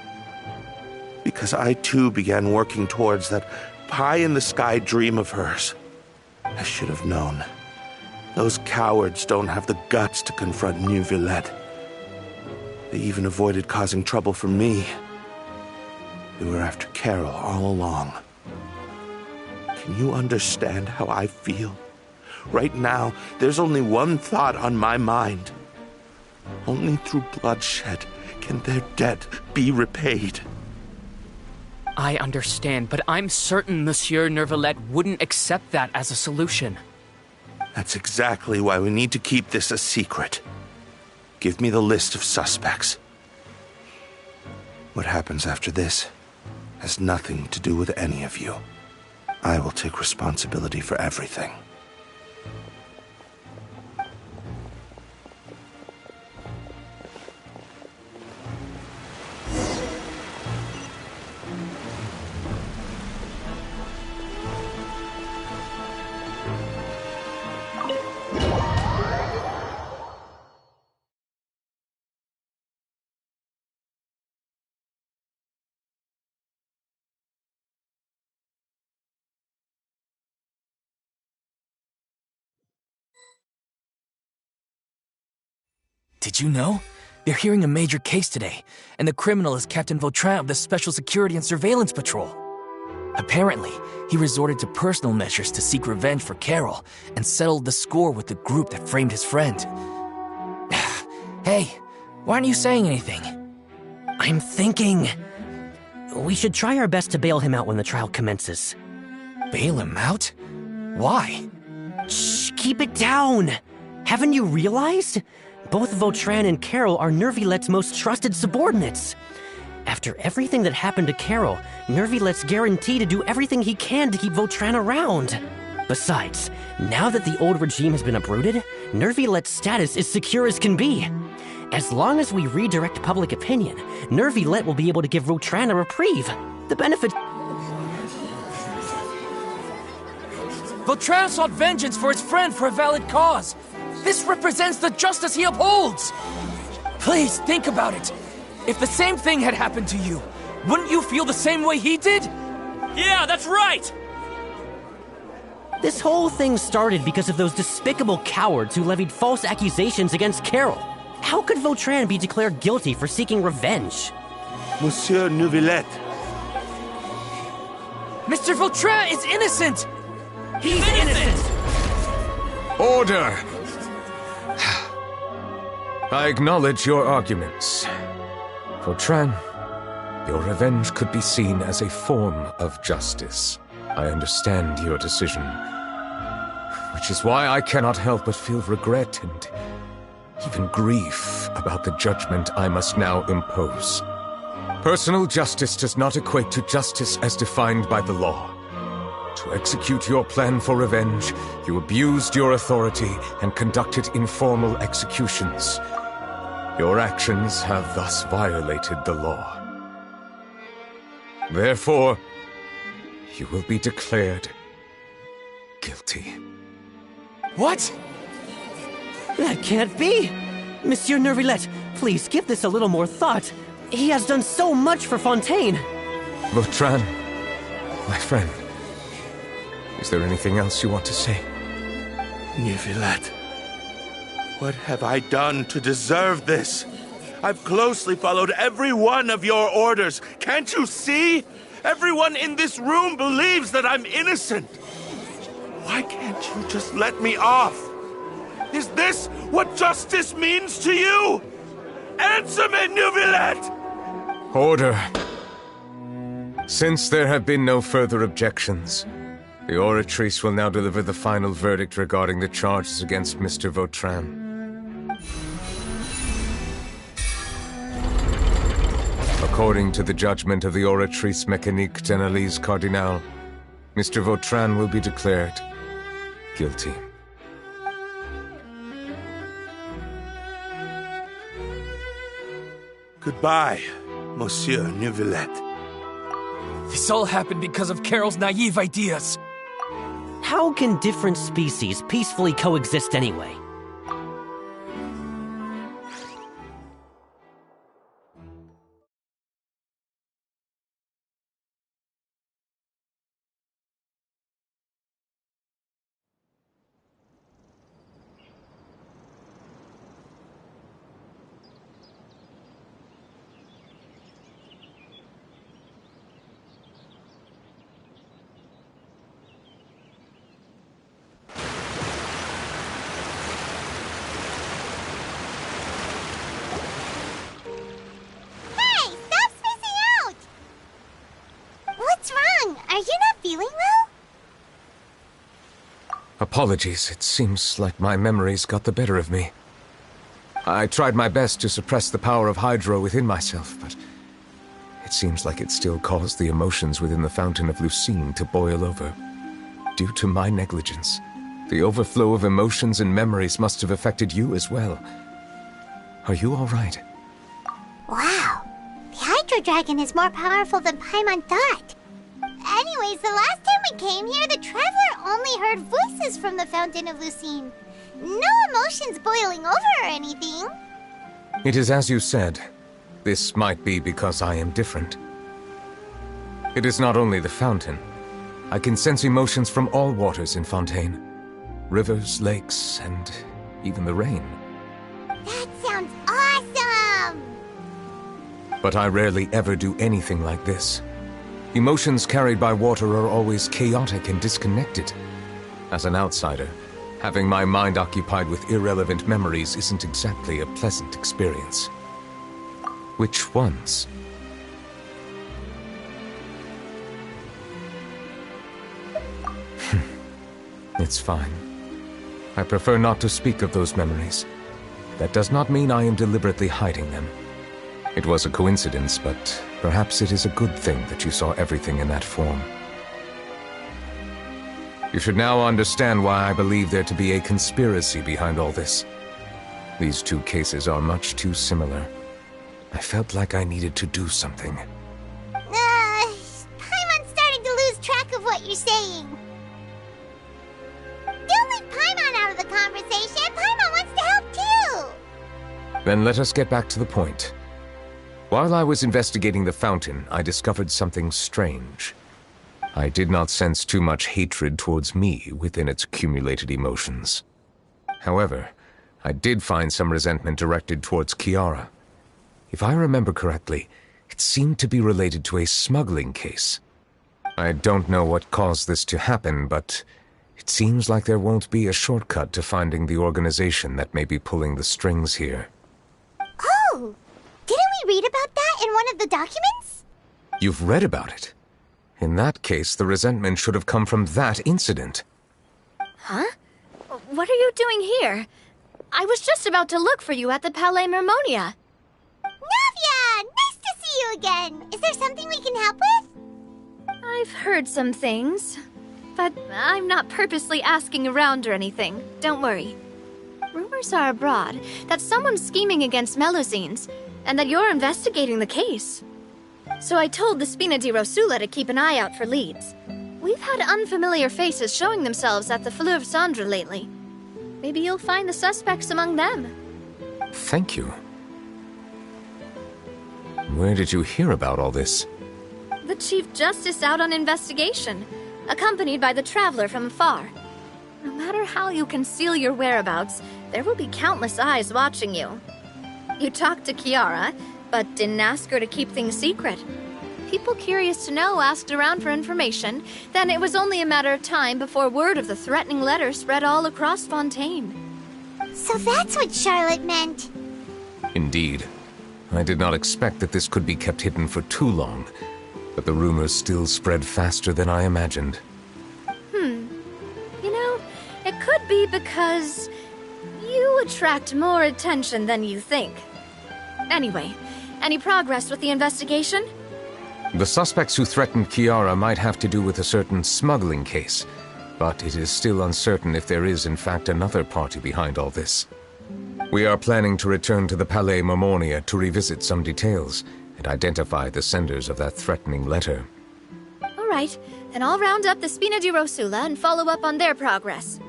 Because I too began working towards that pie-in-the-sky dream of hers. I should have known. Those cowards don't have the guts to confront Neuvillette. They even avoided causing trouble for me. They were after Carol all along. Can you understand how I feel? Right now, there's only one thought on my mind. Only through bloodshed can their debt be repaid. I understand, but I'm certain Monsieur Nervalette wouldn't accept that as a solution. That's exactly why we need to keep this a secret. Give me the list of suspects. What happens after this has nothing to do with any of you. I will take responsibility for everything. Did you know? They're hearing a major case today, and the criminal is Captain Vautrin of the Special Security and Surveillance Patrol. Apparently, he resorted to personal measures to seek revenge for Carol and settled the score with the group that framed his friend. Hey, why aren't you saying anything? I'm thinking... we should try our best to bail him out when the trial commences. Bail him out? Why? Shh, keep it down! Haven't you realized? Both Vautrin and Carol are Nervillette's most trusted subordinates. After everything that happened to Carol, Nervillette's guaranteed to do everything he can to keep Vautrin around. Besides, now that the old regime has been uprooted, Nervilet's status is secure as can be. As long as we redirect public opinion, Nervilet will be able to give Vautrin a reprieve. The benefit... Vautrin sought vengeance for his friend for a valid cause. This represents the justice he upholds. Please, think about it. If the same thing had happened to you, wouldn't you feel the same way he did? Yeah, that's right! This whole thing started because of those despicable cowards who levied false accusations against Carol. How could Vautrin be declared guilty for seeking revenge? Monsieur Neuvillette. Mr. Vautrin is innocent! He's innocent! Order! I acknowledge your arguments. Vautrin, your revenge could be seen as a form of justice. I understand your decision, which is why I cannot help but feel regret and even grief about the judgment I must now impose. Personal justice does not equate to justice as defined by the law. To execute your plan for revenge, you abused your authority and conducted informal executions. Your actions have thus violated the law. Therefore, you will be declared guilty. What? That can't be! Monsieur Nervilet, please give this a little more thought. He has done so much for Fontaine. Vautrin, my friend, is there anything else you want to say? Neuvillette, what have I done to deserve this? I've closely followed every one of your orders. Can't you see? Everyone in this room believes that I'm innocent. Why can't you just let me off? Is this what justice means to you? Answer me, Neuvillette! Order. Since there have been no further objections, the Oratrice will now deliver the final verdict regarding the charges against Mr. Vautrin. According to the judgment of the Oratrice Mécanique d'Analyse Cardinale, Mr. Vautrin will be declared guilty. Goodbye, Monsieur Neuvillette. This all happened because of Carol's naive ideas. How can different species peacefully coexist anyway? Apologies, it seems like my memories got the better of me. I tried my best to suppress the power of Hydro within myself, but it seems like it still caused the emotions within the Fountain of Lucine to boil over. Due to my negligence, the overflow of emotions and memories must have affected you as well. Are you all right? Wow, the Hydro Dragon is more powerful than Paimon thought. Anyways, the last time we came here, the Traveler only heard voices from the Fountain of Lucine. No emotions boiling over or anything. It is as you said. This might be because I am different. It is not only the fountain. I can sense emotions from all waters in Fontaine. Rivers, lakes, and even the rain. That sounds awesome! But I rarely ever do anything like this. Emotions carried by water are always chaotic and disconnected. As an outsider, having my mind occupied with irrelevant memories isn't exactly a pleasant experience. Which ones? It's fine. I prefer not to speak of those memories. That does not mean I am deliberately hiding them. It was a coincidence, but perhaps it is a good thing that you saw everything in that form. You should now understand why I believe there to be a conspiracy behind all this. These two cases are much too similar. I felt like I needed to do something. Paimon's starting to lose track of what you're saying. Don't leave Paimon out of the conversation. Paimon wants to help too. Then let us get back to the point. While I was investigating the fountain, I discovered something strange. I did not sense too much hatred towards me within its accumulated emotions. However, I did find some resentment directed towards Kiara. If I remember correctly, it seemed to be related to a smuggling case. I don't know what caused this to happen, but it seems like there won't be a shortcut to finding the organization that may be pulling the strings here. Oh! Didn't we read about that in one of the documents? You've read about it? In that case, the resentment should have come from that incident. Huh? What are you doing here? I was just about to look for you at the Palais Mermonia. Navia! Nice to see you again! Is there something we can help with? I've heard some things, but I'm not purposely asking around or anything. Don't worry. Rumors are abroad that someone's scheming against Melusines, and that you're investigating the case. So I told the Spina di Rosula to keep an eye out for leads. We've had unfamiliar faces showing themselves at the Fleuve Cendre lately. Maybe you'll find the suspects among them. Thank you. Where did you hear about all this? The Chief Justice out on investigation, accompanied by the Traveler from afar. No matter how you conceal your whereabouts, there will be countless eyes watching you. You talked to Kiara, but didn't ask her to keep things secret. People curious to know asked around for information, then it was only a matter of time before word of the threatening letter spread all across Fontaine. So that's what Charlotte meant. Indeed. I did not expect that this could be kept hidden for too long, but the rumors still spread faster than I imagined. You know, it could be because you attract more attention than you think. Anyway, any progress with the investigation? The suspects who threatened Kiara might have to do with a certain smuggling case, but it is still uncertain if there is in fact another party behind all this. We are planning to return to the Palais Mermonia to revisit some details and identify the senders of that threatening letter. All right, then I'll round up the Spina di Rosula and follow up on their progress.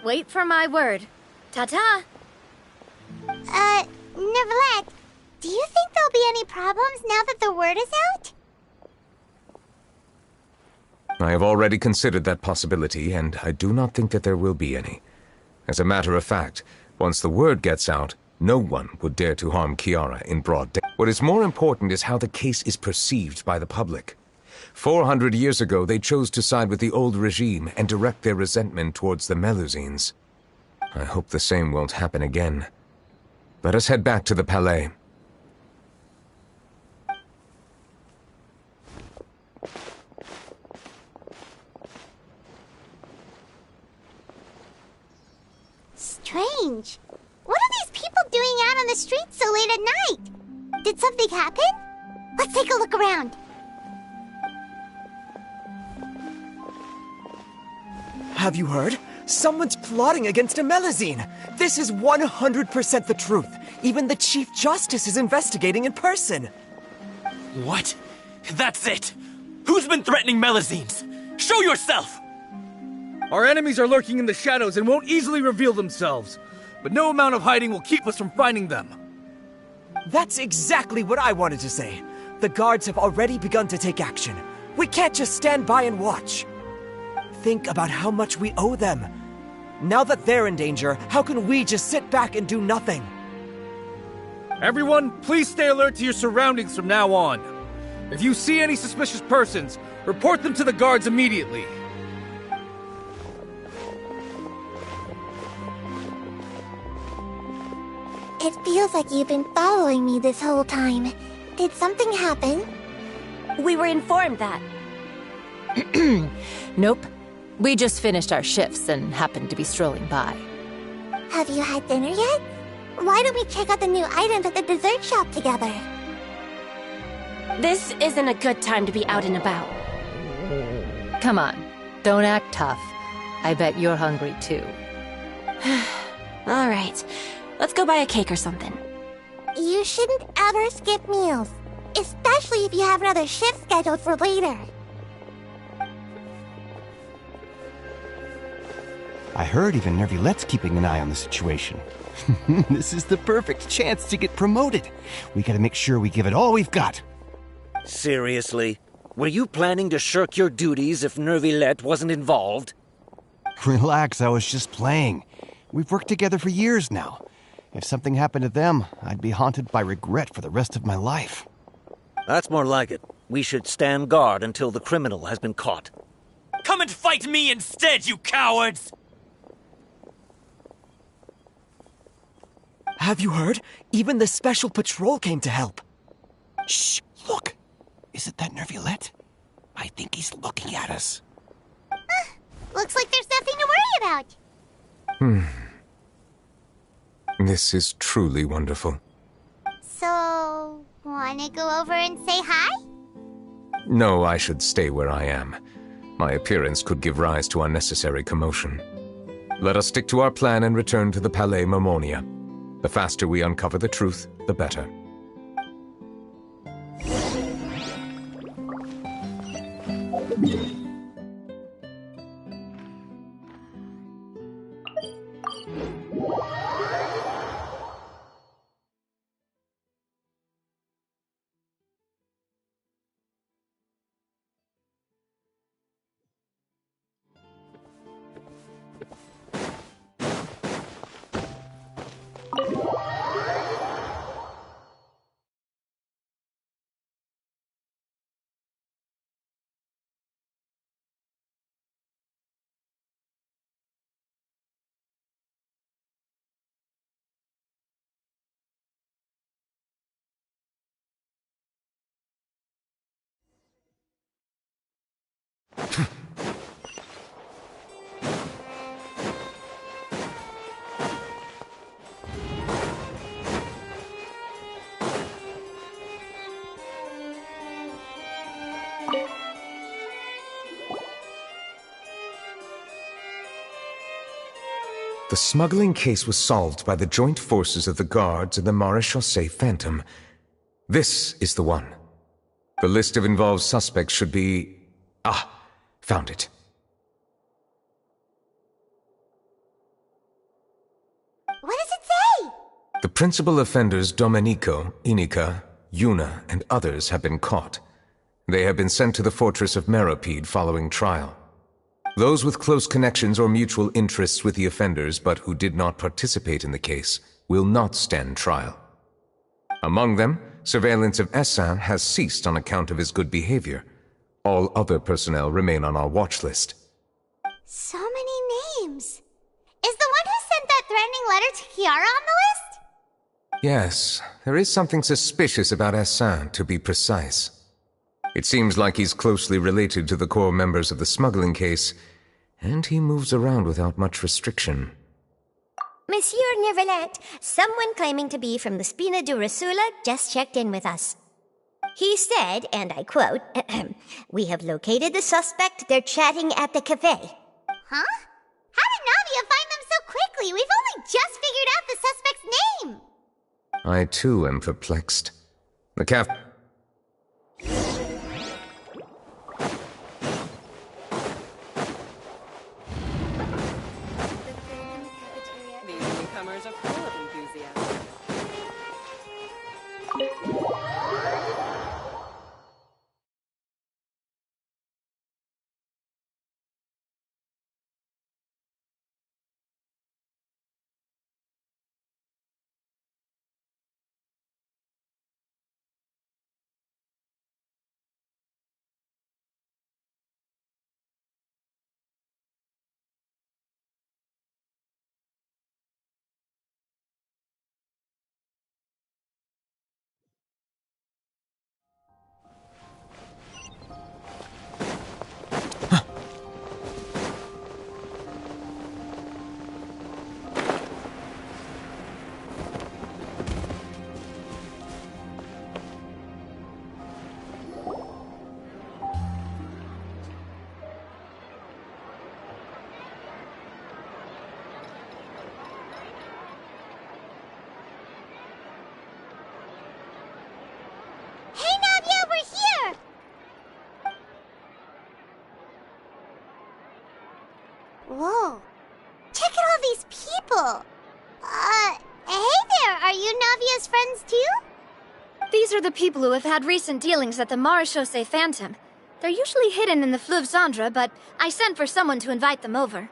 Wait for my word. Ta-ta! Neverlet, do you think there'll be any problems now that the word is out? I have already considered that possibility, and I do not think that there will be any. As a matter of fact, once the word gets out, no one would dare to harm Kiara in broad day. What is more important is how the case is perceived by the public. 400 years ago, they chose to side with the old regime and direct their resentment towards the Melusines. I hope the same won't happen again. Let us head back to the Palais. Strange. What are these people doing out on the streets so late at night? Did something happen? Let's take a look around. Have you heard? Someone's plotting against a Melusine! This is 100% the truth. Even the Chief Justice is investigating in person. What? That's it! Who's been threatening Melusines? Show yourself! Our enemies are lurking in the shadows and won't easily reveal themselves. But no amount of hiding will keep us from finding them. That's exactly what I wanted to say. The guards have already begun to take action. We can't just stand by and watch. Think about how much we owe them. Now that they're in danger, how can we just sit back and do nothing? Everyone, please stay alert to your surroundings from now on. If you see any suspicious persons, report them to the guards immediately. It feels like you've been following me this whole time. Did something happen? We were informed that. Nope. We just finished our shifts and happened to be strolling by. Have you had dinner yet? Why don't we check out the new items at the dessert shop together? This isn't a good time to be out and about. Come on, don't act tough. I bet you're hungry too. All right, let's go buy a cake or something. You shouldn't ever skip meals, especially if you have another shift scheduled for later. I heard even Nervilette's keeping an eye on the situation. This is the perfect chance to get promoted. We gotta make sure we give it all we've got. Seriously? Were you planning to shirk your duties if Nervilette wasn't involved? Relax, I was just playing. We've worked together for years now. If something happened to them, I'd be haunted by regret for the rest of my life. That's more like it. We should stand guard until the criminal has been caught. Come and fight me instead, you cowards! Have you heard? Even the special patrol came to help. Shh, look. Is it that Nervilette? I think he's looking at us. Looks like there's nothing to worry about. This is truly wonderful. So, wanna go over and say hi? No, I should stay where I am. My appearance could give rise to unnecessary commotion. Let us stick to our plan and return to the Palais Mermonia. The faster we uncover the truth, the better. The smuggling case was solved by the joint forces of the guards and the Maréchaussée Phantom. This is the one. The list of involved suspects should be... Ah, found it. What does it say? The principal offenders Domenico, Inica, Yuna, and others have been caught. They have been sent to the fortress of Meropide following trial. Those with close connections or mutual interests with the offenders but who did not participate in the case will not stand trial. Among them, surveillance of Essin has ceased on account of his good behavior. All other personnel remain on our watch list. So many names. Is the one who sent that threatening letter to Kiara on the list? Yes, there is something suspicious about Essin, to be precise. It seems like he's closely related to the core members of the smuggling case, and he moves around without much restriction. Monsieur Nervilette, someone claiming to be from the Spina Durasula just checked in with us. He said, and I quote, "We have located the suspect. They're chatting at the cafe." Huh? How did Navia find them so quickly? We've only just figured out the suspect's name. I too am perplexed. The caf... best friends too? These are the people who have had recent dealings at the Maréchaussée Phantom. They're usually hidden in the Fleuve Cendre, but I sent for someone to invite them over.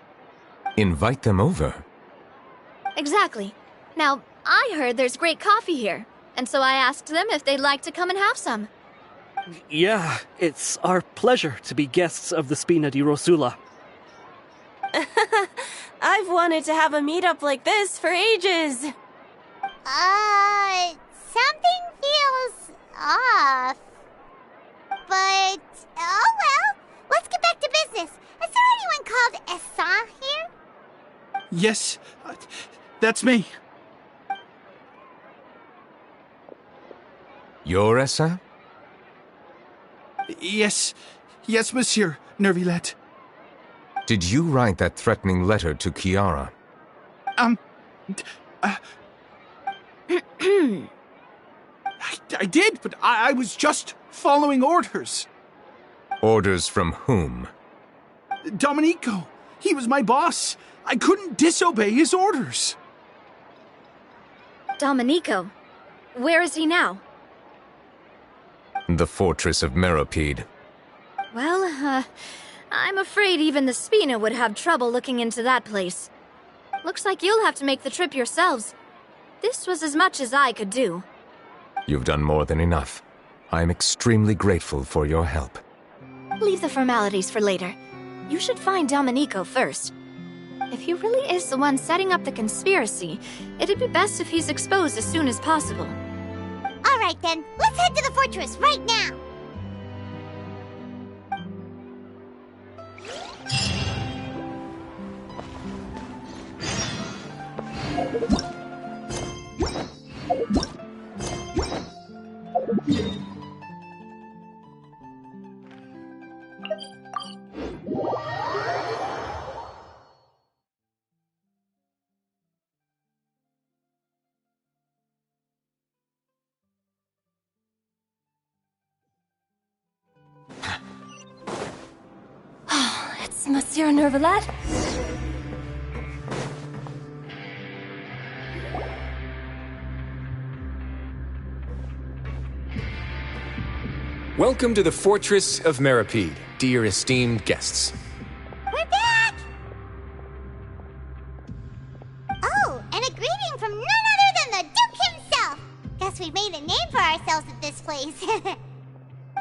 Invite them over? Exactly. Now, I heard there's great coffee here, and so I asked them if they'd like to come and have some. Yeah, it's our pleasure to be guests of the Spina di Rosula. I've wanted to have a meetup like this for ages. Something feels off. But, oh well, let's get back to business. Is there anyone called Essan here? Yes, that's me. You're Essa? Yes, Monsieur Nervilette. Did you write that threatening letter to Kiara? I did, but I was just following orders. Orders from whom? Domenico. He was my boss. I couldn't disobey his orders. Domenico? Where is he now? The fortress of Meropide. Well, I'm afraid even the Spina would have trouble looking into that place. Looks like you'll have to make the trip yourselves. This was as much as I could do. You've done more than enough. I'm extremely grateful for your help. Leave the formalities for later. You should find Domenico first. If he really is the one setting up the conspiracy, it'd be best if he's exposed as soon as possible. All right then, let's head to the fortress right now. It's Monsieur Nervilette? Welcome to the Fortress of Meropide, dear esteemed guests. We're back! Oh, and a greeting from none other than the Duke himself! Guess we've made a name for ourselves at this place.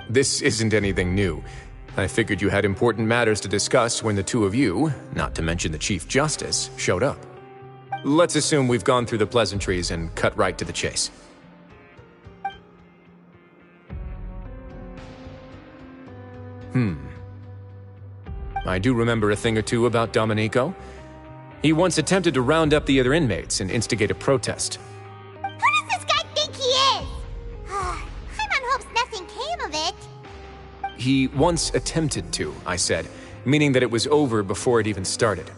This isn't anything new. I figured you had important matters to discuss when the two of you, not to mention the Chief Justice, showed up. Let's assume we've gone through the pleasantries and cut right to the chase. I do remember a thing or two about Domenico. He once attempted to round up the other inmates and instigate a protest. Who does this guy think he is? Paimon hopes nothing came of it. He once attempted to, I said, meaning that it was over before it even started.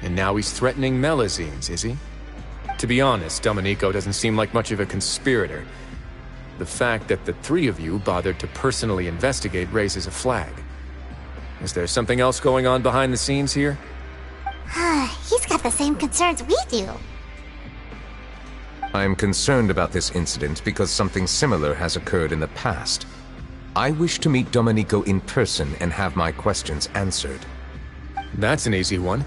And now he's threatening Melazines, is he? To be honest, Domenico doesn't seem like much of a conspirator. The fact that the three of you bothered to personally investigate raises a flag. Is there something else going on behind the scenes here? He's got the same concerns we do. I'm concerned about this incident because something similar has occurred in the past. I wish to meet Domenico in person and have my questions answered. That's an easy one.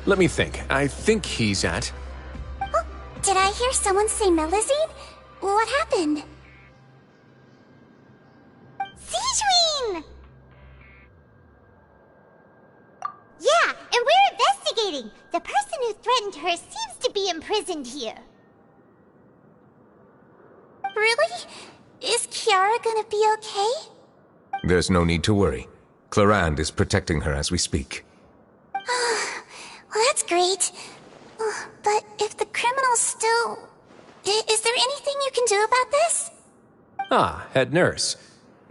Let me think. I think he's at... Oh, did I hear someone say Melazine? What happened? Sigewinne! Yeah, and we're investigating. The person who threatened her seems to be imprisoned here. Really? Is Kiara gonna be okay? There's no need to worry. Clarande is protecting her as we speak. Well, that's great. But if the criminal's still... Is there anything you can do about this? Ah, head nurse.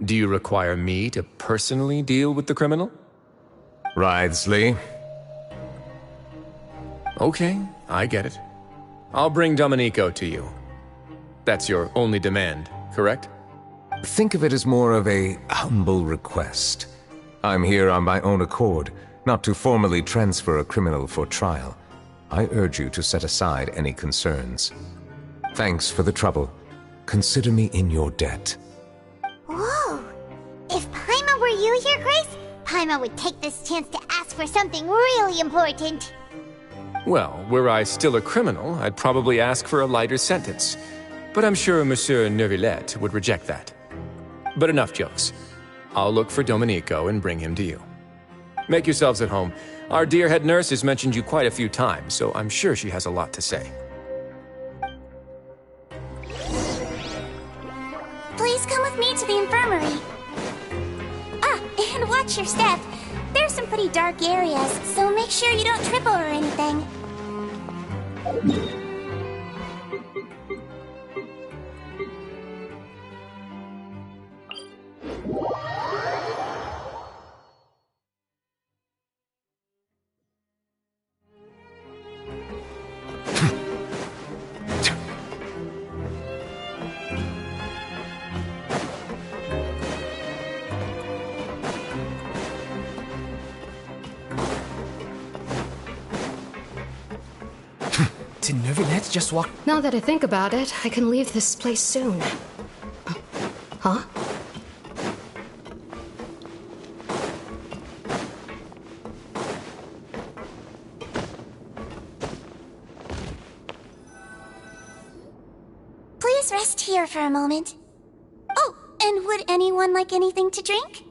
Do you require me to personally deal with the criminal? Wriothesley. Okay, I get it. I'll bring Domenico to you. That's your only demand, correct? Think of it as more of a humble request. I'm here on my own accord, not to formally transfer a criminal for trial. I urge you to set aside any concerns. Thanks for the trouble. Consider me in your debt. Whoa! If Paimon were you here, Grace, Paimon would take this chance to ask for something really important. Well, were I still a criminal, I'd probably ask for a lighter sentence. But I'm sure Monsieur Neuvillette would reject that. But enough jokes. I'll look for Domenico and bring him to you. Make yourselves at home. Our dear head nurse has mentioned you quite a few times, so I'm sure she has a lot to say. Please come with me to the infirmary. Ah, and watch your step. There's some pretty dark areas, so make sure you don't trip over anything. Did Neuvillette just walk? Now that I think about it, I can leave this place soon. Huh? Please rest here for a moment. Oh, and would anyone like anything to drink?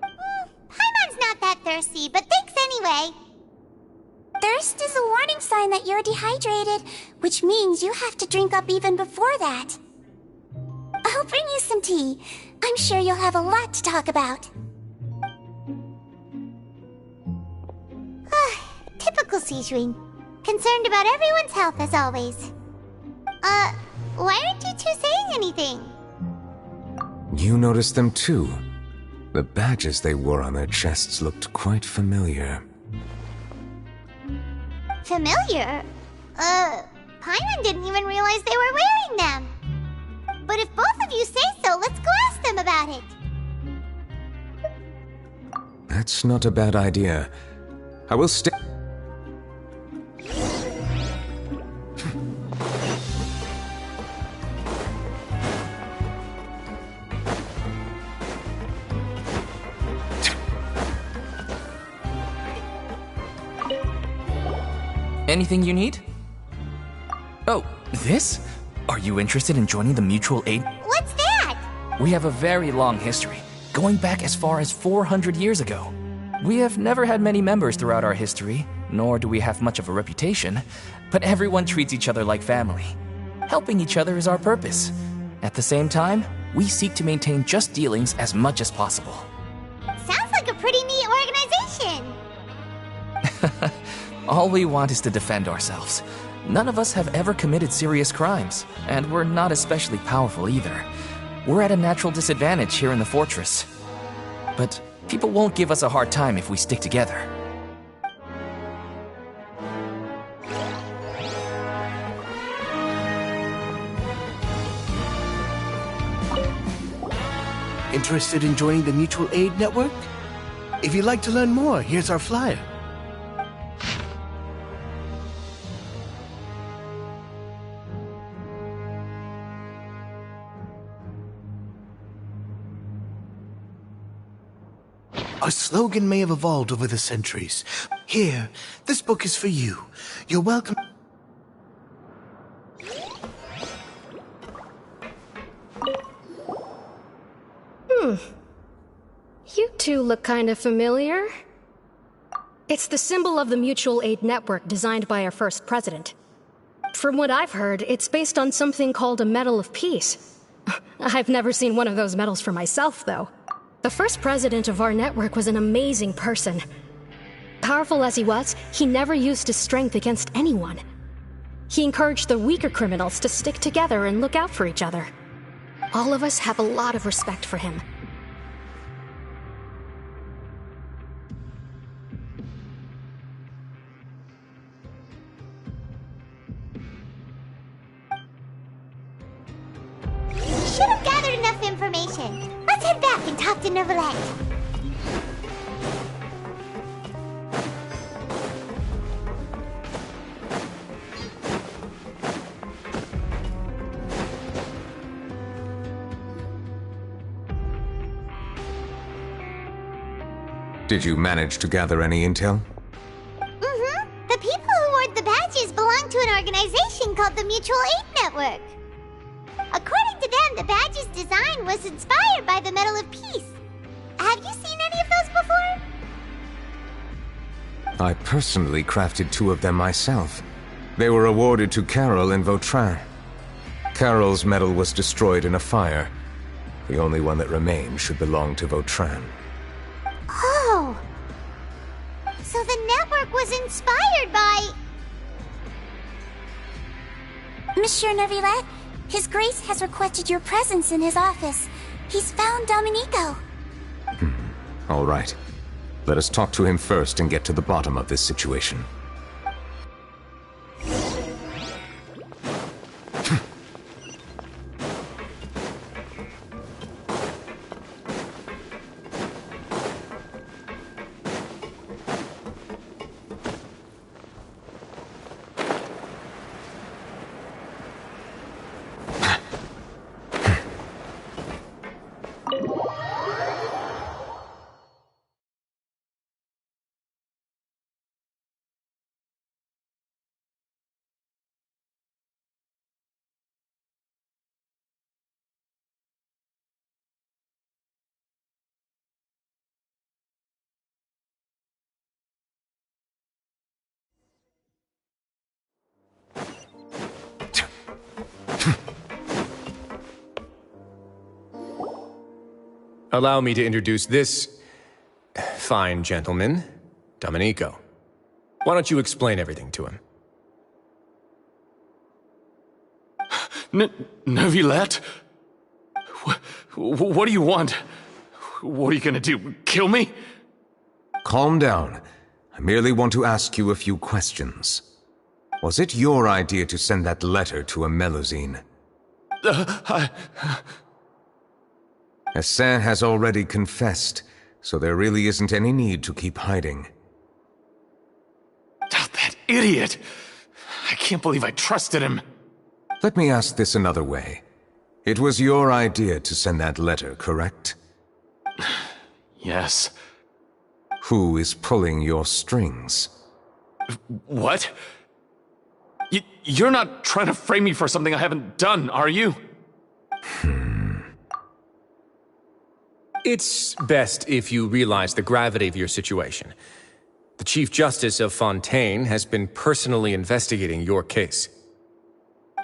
Paimon's not that thirsty, but thanks anyway. Thirst is a warning sign that you're dehydrated, which means you have to drink up even before that. I'll bring you some tea. I'm sure you'll have a lot to talk about. Typical Sijun. Concerned about everyone's health as always. Why aren't you two saying anything? You noticed them too. The badges they wore on their chests looked quite familiar. Familiar? Paimon didn't even realize they were wearing them. But if both of you say so, let's go ask them about it. That's not a bad idea. I will stay. Anything you need? Oh, this? Are you interested in joining the mutual aid? What's that? We have a very long history, going back as far as 400 years ago. We have never had many members throughout our history, nor do we have much of a reputation, but everyone treats each other like family. Helping each other is our purpose. At the same time, we seek to maintain just dealings as much as possible. Sounds like a pretty neat organization. All we want is to defend ourselves. None of us have ever committed serious crimes, and we're not especially powerful either. We're at a natural disadvantage here in the fortress. But people won't give us a hard time if we stick together. Interested in joining the Mutual Aid Network? If you'd like to learn more, here's our flyer. Our slogan may have evolved over the centuries. Here, this book is for you. You're welcome. You two look kind of familiar. It's the symbol of the Mutual Aid Network designed by our first president. From what I've heard, it's based on something called a Medal of Peace. I've never seen one of those medals for myself, though. The first president of our network was an amazing person. Powerful as he was, he never used his strength against anyone. He encouraged the weaker criminals to stick together and look out for each other. All of us have a lot of respect for him. We should have gathered enough information. Let's head back and talk to Neuvillette. Did you manage to gather any intel? Mm-hmm. The people who wore the badges belong to an organization called the Mutual Aid Network. According to them, the badge's design was inspired by the Medal of Peace. Have you seen any of those before? I personally crafted 2 of them myself. They were awarded to Carol in Vautrin. Carol's medal was destroyed in a fire. The only one that remained should belong to Vautrin. Oh! So the network was inspired by... Monsieur Neuvillette, His Grace has requested your presence in his office. He's found Domenico. All right. Let us talk to him first and get to the bottom of this situation. Allow me to introduce this fine gentleman, Domenico. Why don't you explain everything to him? Neuvillette? What do you want? What are you gonna do? Kill me? Calm down. I merely want to ask you a few questions. Was it your idea to send that letter to a Melusine? Hassan has already confessed, so there really isn't any need to keep hiding. That idiot! I can't believe I trusted him. Let me ask this another way. It was your idea to send that letter, correct? Yes. Who is pulling your strings? What? You're not trying to frame me for something I haven't done, are you? It's best if you realize the gravity of your situation. The Chief Justice of Fontaine has been personally investigating your case.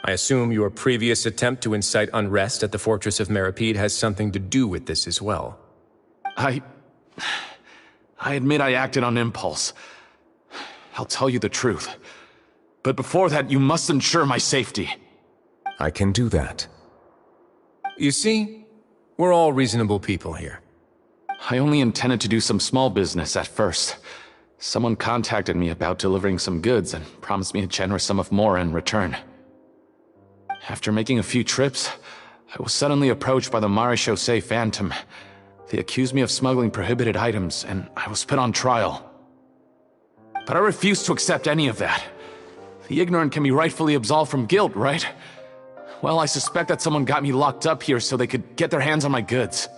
I assume your previous attempt to incite unrest at the Fortress of Meripede has something to do with this as well. I admit I acted on impulse. I'll tell you the truth. But before that, you must ensure my safety. I can do that. You see, we're all reasonable people here. I only intended to do some small business at first. Someone contacted me about delivering some goods and promised me a generous sum of more in return. After making a few trips, I was suddenly approached by the Maréchaussée Phantom. They accused me of smuggling prohibited items, and I was put on trial. But I refused to accept any of that. The ignorant can be rightfully absolved from guilt, right? Well, I suspect that someone got me locked up here so they could get their hands on my goods.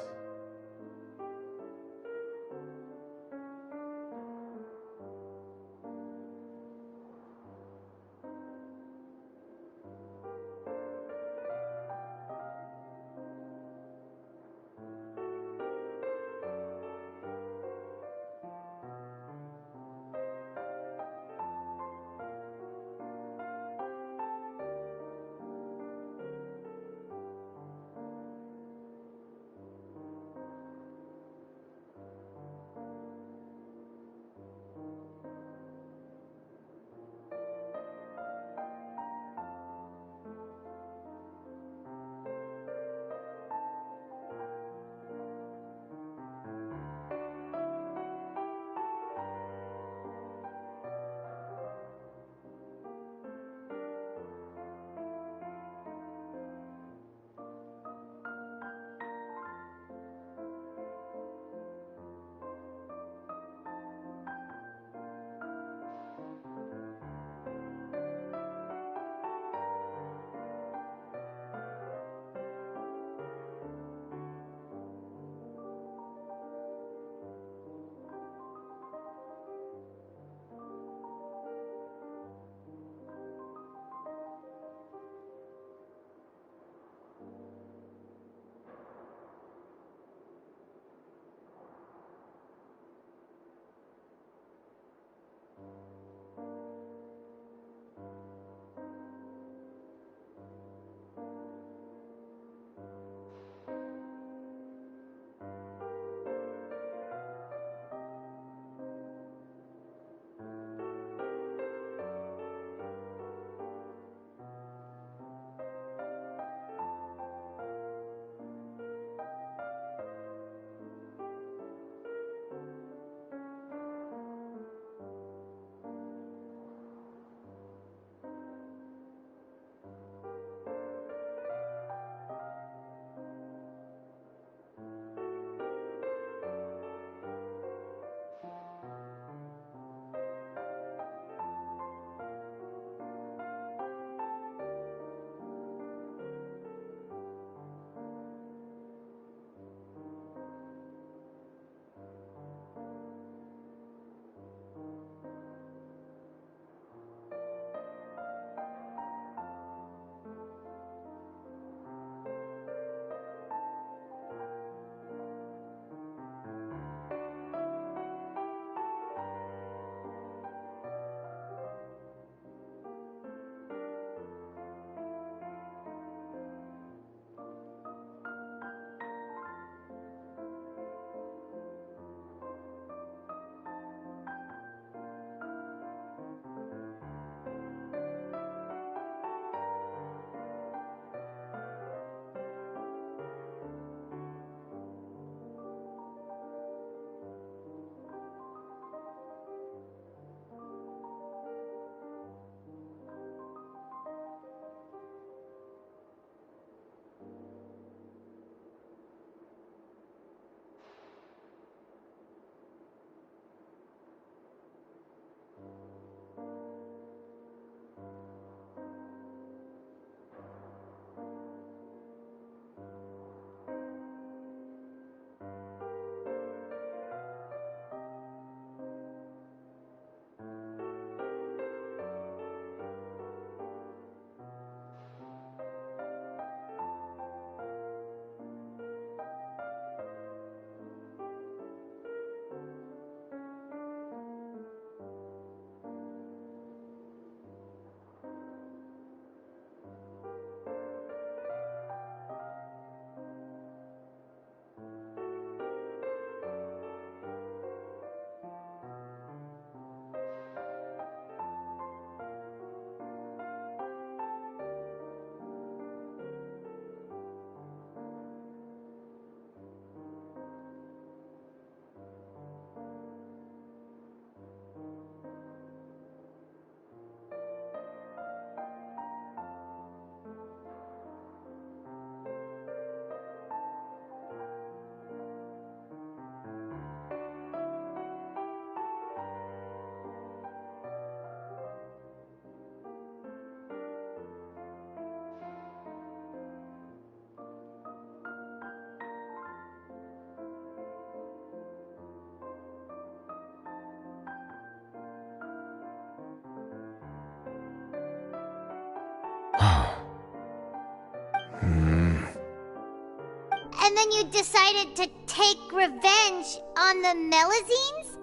then you decided to take revenge on the Melazines?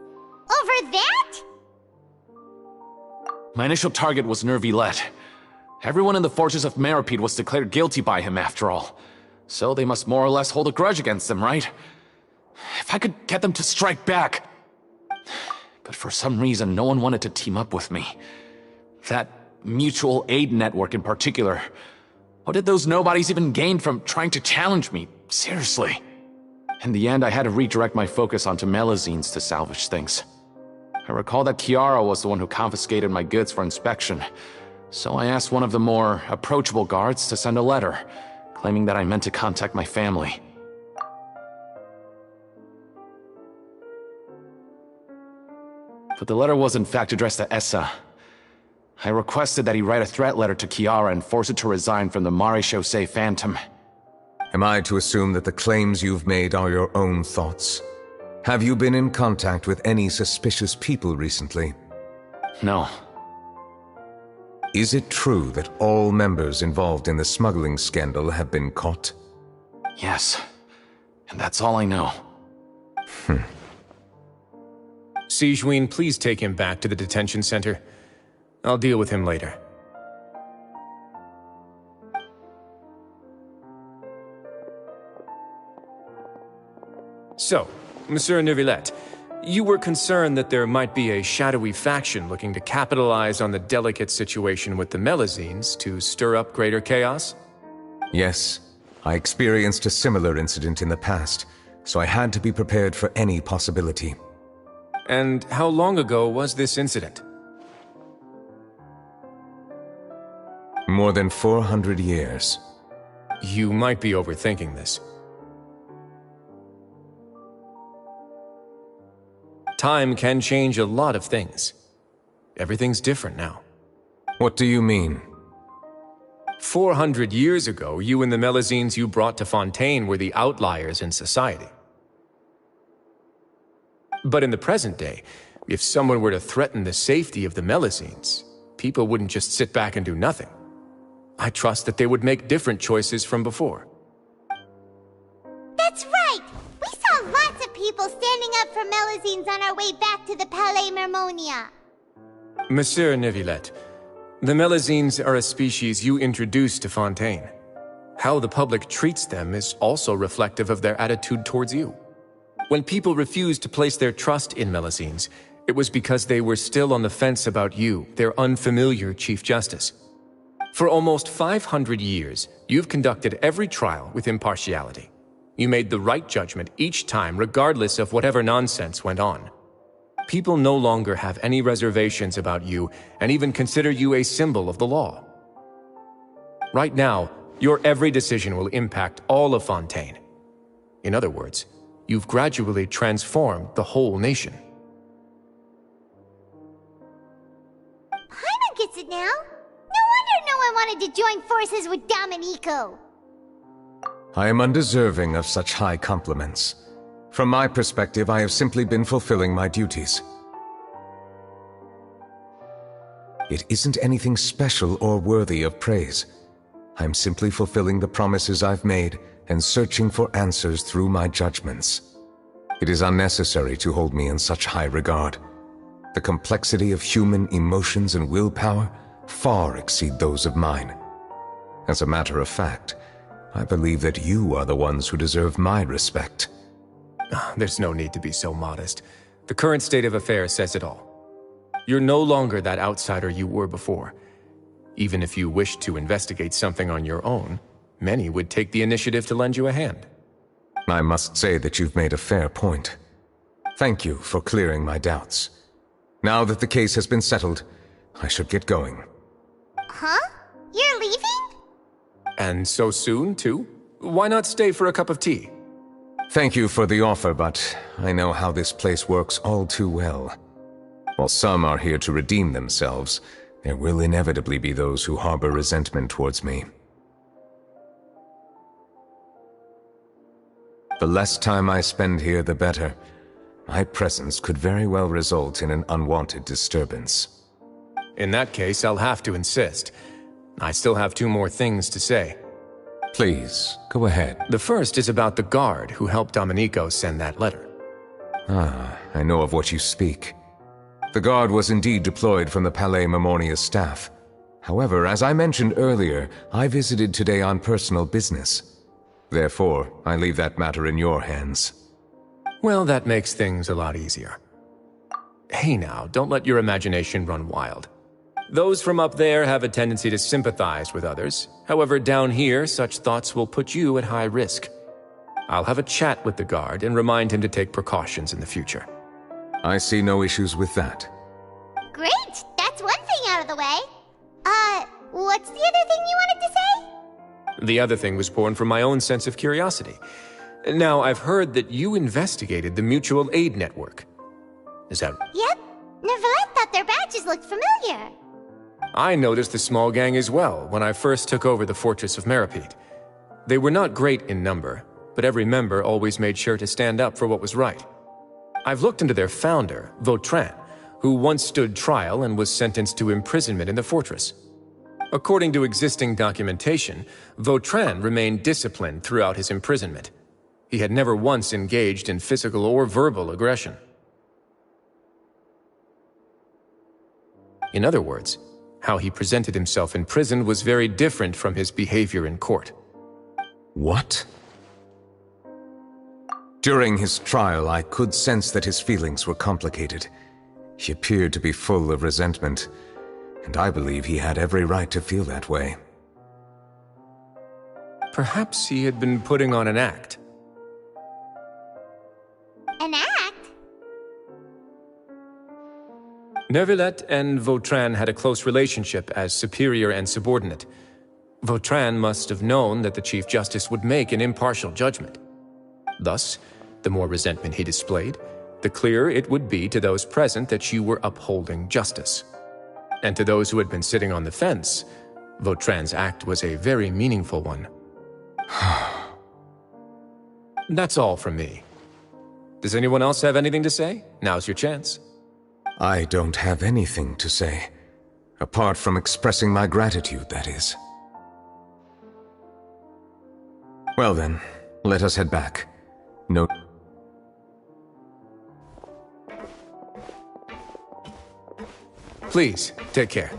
Over that? My initial target was Nervilette. Everyone in the fortress of Meropide was declared guilty by him, after all. So they must more or less hold a grudge against him, right? If I could get them to strike back... But for some reason, no one wanted to team up with me. That mutual aid network in particular. What did those nobodies even gain from trying to challenge me? Seriously. In the end, I had to redirect my focus onto Melazines to salvage things. I recall that Kiara was the one who confiscated my goods for inspection, so I asked one of the more approachable guards to send a letter, claiming that I meant to contact my family. But the letter was in fact addressed to Essa. I requested that he write a threat letter to Kiara and force her to resign from the Maréchaussée Phantom. Am I to assume that the claims you've made are your own thoughts? Have you been in contact with any suspicious people recently? No. Is it true that all members involved in the smuggling scandal have been caught? Yes. And that's all I know. Sigewinne, please take him back to the detention center. I'll deal with him later. So, Monsieur Nervilette, you were concerned that there might be a shadowy faction looking to capitalize on the delicate situation with the Melazines to stir up greater chaos? Yes. I experienced a similar incident in the past, so I had to be prepared for any possibility. And how long ago was this incident? More than 400 years. You might be overthinking this. Time can change a lot of things. Everything's different now. What do you mean? 400 years ago, you and the Melazines you brought to Fontaine were the outliers in society. But in the present day, if someone were to threaten the safety of the Melazines, people wouldn't just sit back and do nothing. I trust that they would make different choices from before. That's right! We saw lots of people standing up for Melazines on our way back to the Palais Mermonia. Monsieur Nervilette, the Melazines are a species you introduced to Fontaine. How the public treats them is also reflective of their attitude towards you. When people refused to place their trust in Melazines, it was because they were still on the fence about you, their unfamiliar Chief Justice. For almost 500 years, you've conducted every trial with impartiality. You made the right judgment each time, regardless of whatever nonsense went on. People no longer have any reservations about you and even consider you a symbol of the law. Right now, your every decision will impact all of Fontaine. In other words, you've gradually transformed the whole nation. Paimon gets it now. No wonder no one wanted to join forces with Domenico. I am undeserving of such high compliments. From my perspective, I have simply been fulfilling my duties. It isn't anything special or worthy of praise. I'm simply fulfilling the promises I've made and searching for answers through my judgments. It is unnecessary to hold me in such high regard. The complexity of human emotions and willpower far exceed those of mine. As a matter of fact, I believe that you are the ones who deserve my respect. There's no need to be so modest. The current state of affairs says it all. You're no longer that outsider you were before. Even if you wished to investigate something on your own, many would take the initiative to lend you a hand. I must say that you've made a fair point. Thank you for clearing my doubts. Now that the case has been settled, I should get going. Huh? You're leaving? And so soon, too? Why not stay for a cup of tea? Thank you for the offer, but I know how this place works all too well. While some are here to redeem themselves, there will inevitably be those who harbor resentment towards me. The less time I spend here, the better. My presence could very well result in an unwanted disturbance. In that case, I'll have to insist. I still have 2 more things to say. Please, go ahead. The first is about the guard who helped Domenico send that letter. Ah, I know of what you speak. The guard was indeed deployed from the Palais Mermonia's staff. However, as I mentioned earlier, I visited today on personal business. Therefore, I leave that matter in your hands. Well, that makes things a lot easier. Hey now, don't let your imagination run wild. Those from up there have a tendency to sympathize with others. However, down here, such thoughts will put you at high risk. I'll have a chat with the guard and remind him to take precautions in the future. I see no issues with that. Great! That's one thing out of the way. What's the other thing you wanted to say? The other thing was born from my own sense of curiosity. Now, I've heard that you investigated the mutual aid network. Is that... Yep. Neuvillette thought their badges looked familiar. I noticed the small gang as well when I first took over the Fortress of Meripede. They were not great in number, but every member always made sure to stand up for what was right. I've looked into their founder, Vautrin, who once stood trial and was sentenced to imprisonment in the fortress. According to existing documentation, Vautrin remained disciplined throughout his imprisonment. He had never once engaged in physical or verbal aggression. In other words, how he presented himself in prison was very different from his behavior in court. What? During his trial, I could sense that his feelings were complicated. He appeared to be full of resentment, and I believe he had every right to feel that way. Perhaps he had been putting on an act. An act? Neuvillette and Vautrin had a close relationship as superior and subordinate. Vautrin must have known that the Chief Justice would make an impartial judgment. Thus, the more resentment he displayed, the clearer it would be to those present that you were upholding justice. And to those who had been sitting on the fence, Vautrin's act was a very meaningful one. That's all from me. Does anyone else have anything to say? Now's your chance. I don't have anything to say. Apart from expressing my gratitude, that is. Well then, let us head back. No... Please, take care.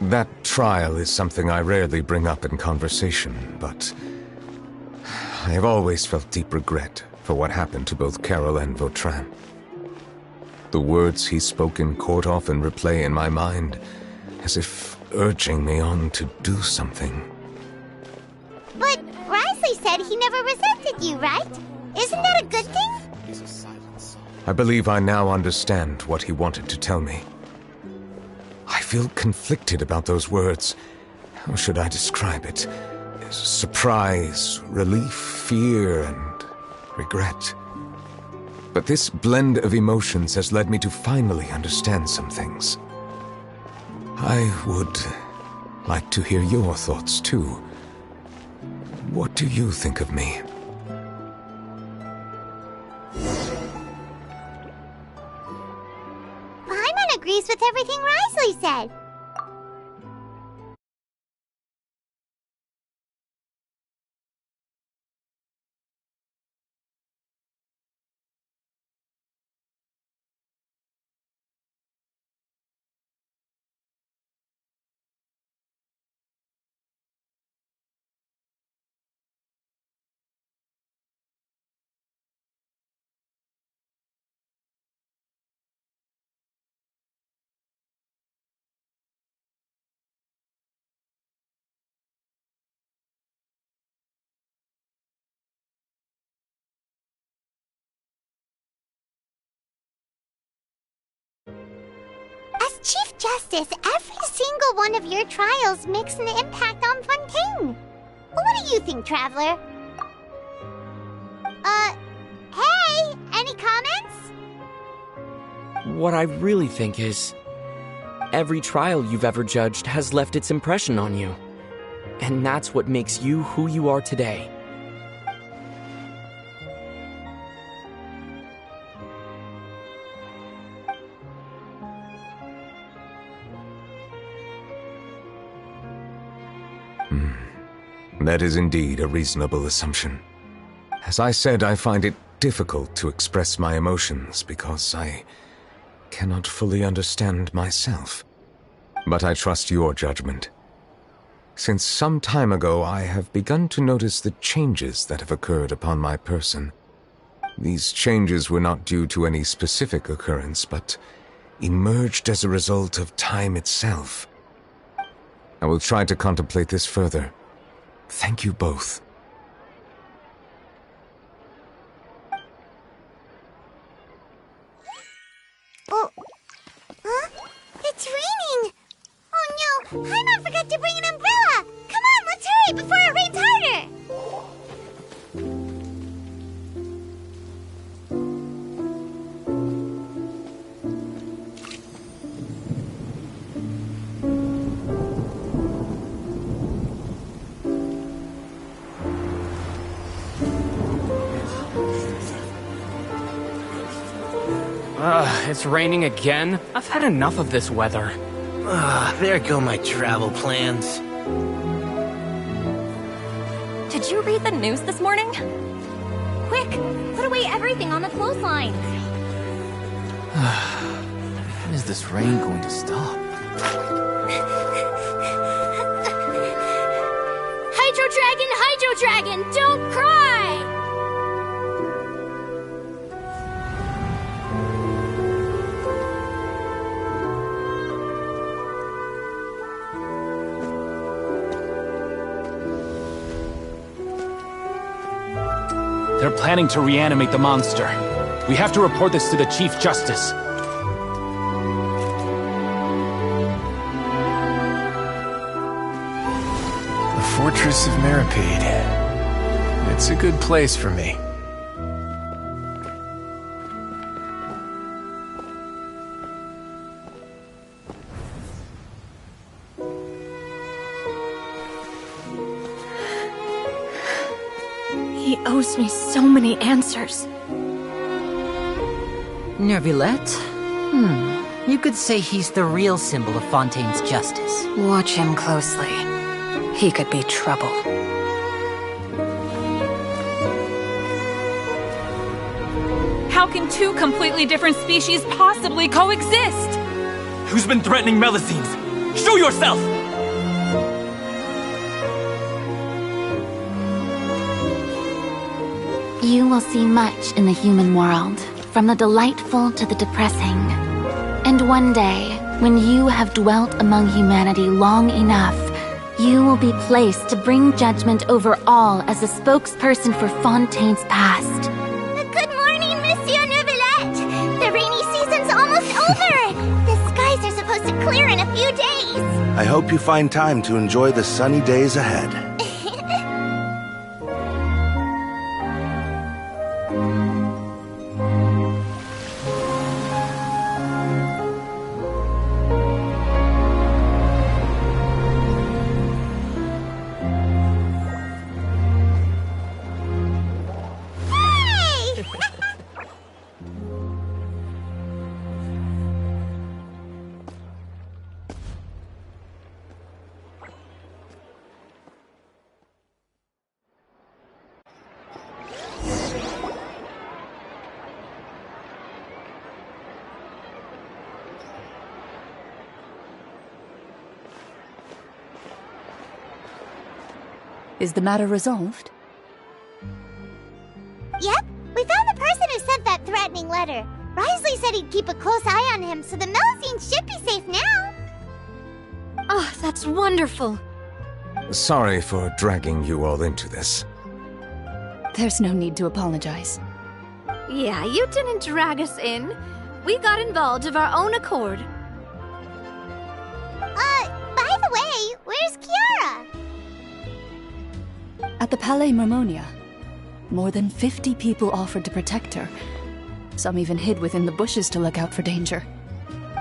That trial is something I rarely bring up in conversation, but I have always felt deep regret for what happened to both Carol and Vautrin. The words he spoke in court often replay in my mind, as if urging me on to do something. But Risley said he never resented you, right? Isn't that a good thing? I believe I now understand what he wanted to tell me. I feel conflicted about those words. How should I describe it? Surprise, relief, fear, and regret. But this blend of emotions has led me to finally understand some things. I would like to hear your thoughts, too. What do you think of me? Paimon agrees with everything Risley said. Chief Justice, every single one of your trials makes an impact on Fontaine. What do you think, Traveler? Hey, any comments? What I really think is, every trial you've ever judged has left its impression on you. And that's what makes you who you are today. That is indeed a reasonable assumption. As I said, I find it difficult to express my emotions because I cannot fully understand myself. But I trust your judgment. Since some time ago, I have begun to notice the changes that have occurred upon my person. These changes were not due to any specific occurrence, but emerged as a result of time itself. I will try to contemplate this further. Thank you both. Oh, huh? It's raining! Oh no, Paimon forgot to bring an umbrella! Come on, let's hurry before it rains harder! It's raining again? I've had enough of this weather. There go my travel plans. Did you read the news this morning? Quick, put away everything on the clothesline. When is this rain going to stop? Hydro Dragon, don't cry! They're planning to reanimate the monster. We have to report this to the Chief Justice. The Fortress of Meripede. It's a good place for me. He owes me so many answers. Neuvillette? You could say he's the real symbol of Fontaine's justice. Watch him closely. He could be trouble. How can two completely different species possibly coexist? Who's been threatening Melusines? Show yourself! You will see much in the human world, from the delightful to the depressing. And one day, when you have dwelt among humanity long enough, you will be placed to bring judgment over all as a spokesperson for Fontaine's past. Good morning, Monsieur Neuvillette! The rainy season's almost over! The skies are supposed to clear in a few days! I hope you find time to enjoy the sunny days ahead. Is the matter resolved? Yep, we found the person who sent that threatening letter. Risley said he'd keep a close eye on him, so the Melusines should be safe now. Oh, that's wonderful. Sorry for dragging you all into this. There's no need to apologize. Yeah, you didn't drag us in. We got involved of our own accord. By the way, where's Kiara? At the Palais Mermonia. More than 50 people offered to protect her. Some even hid within the bushes to look out for danger.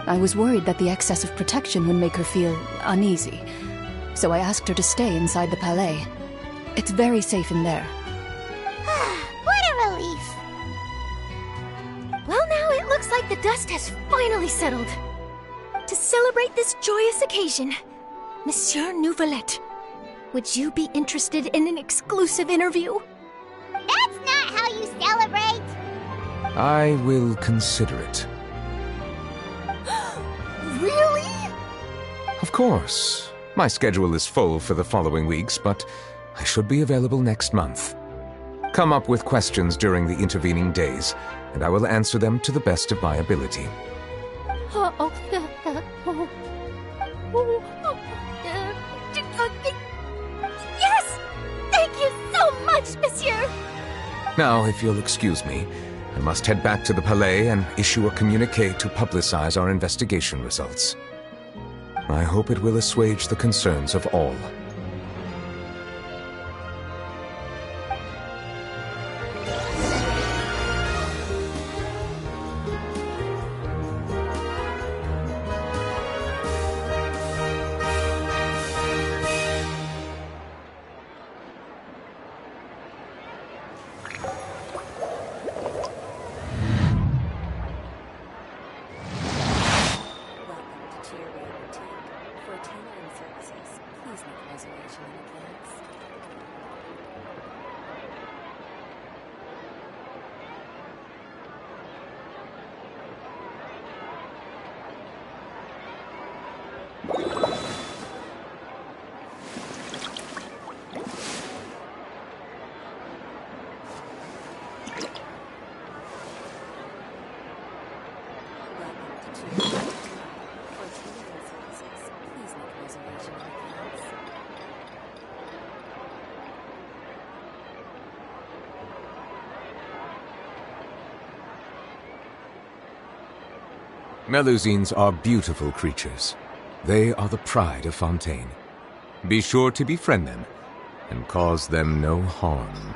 I was worried that the excess of protection would make her feel uneasy, so I asked her to stay inside the Palais. It's very safe in there. What a relief. Well, now it looks like the dust has finally settled. To celebrate this joyous occasion, Monsieur Nouvelette, would you be interested in an exclusive interview? That's not how you celebrate! I will consider it. Really? Of course. My schedule is full for the following weeks, but I should be available next month. Come up with questions during the intervening days, and I will answer them to the best of my ability. Yes! Thank you so much, monsieur! Now, if you'll excuse me, I must head back to the Palais and issue a communiqué to publicize our investigation results. I hope it will assuage the concerns of all. Melusines are beautiful creatures. They are the pride of Fontaine. Be sure to befriend them and cause them no harm.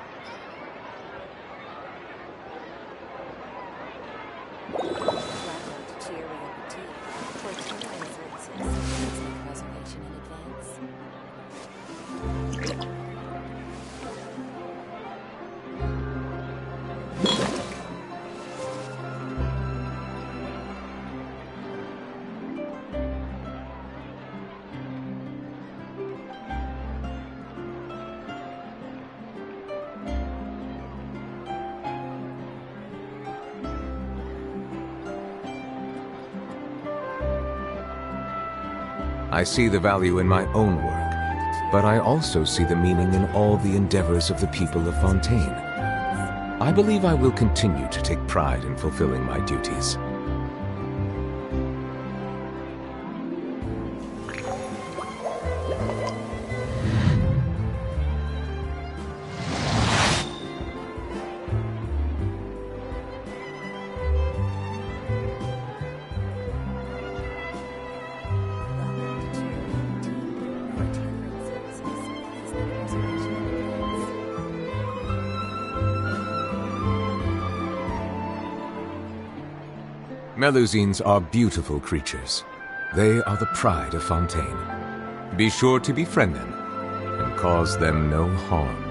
I see the value in my own work, but I also see the meaning in all the endeavors of the people of Fontaine. I believe I will continue to take pride in fulfilling my duties. Melusines are beautiful creatures. They are the pride of Fontaine. Be sure to befriend them and cause them no harm.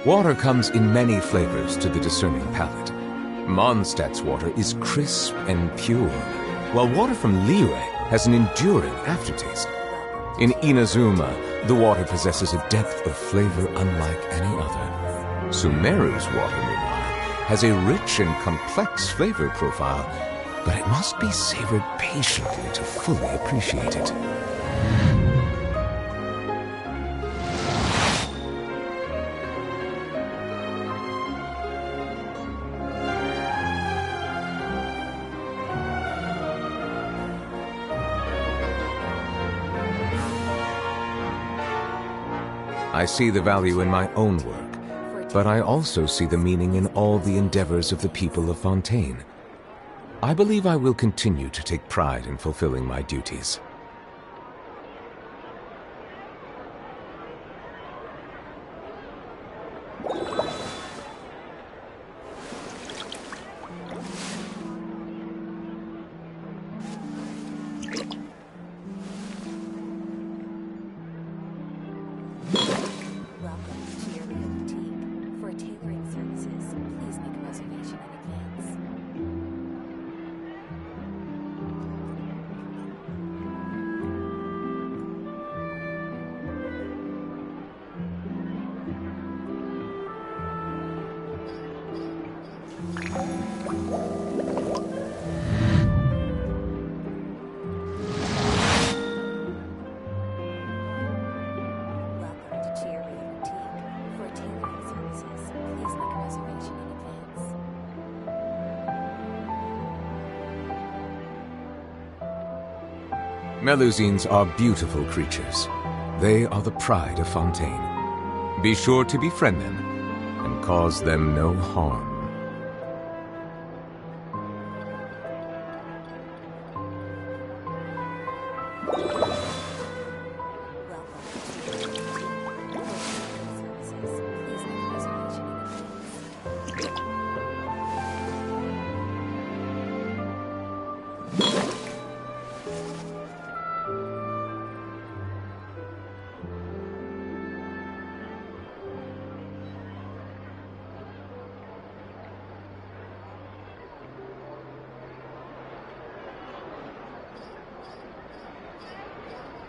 Water comes in many flavors to the discerning palate. Mondstadt's water is crisp and pure, while water from Liyue has an enduring aftertaste. In Inazuma, the water possesses a depth of flavor unlike any other. Sumeru's water, meanwhile, has a rich and complex flavor profile, but it must be savored patiently to fully appreciate it. I see the value in my own work, but I also see the meaning in all the endeavors of the people of Fontaine. I believe I will continue to take pride in fulfilling my duties. Melusines are beautiful creatures. They are the pride of Fontaine. Be sure to befriend them and cause them no harm.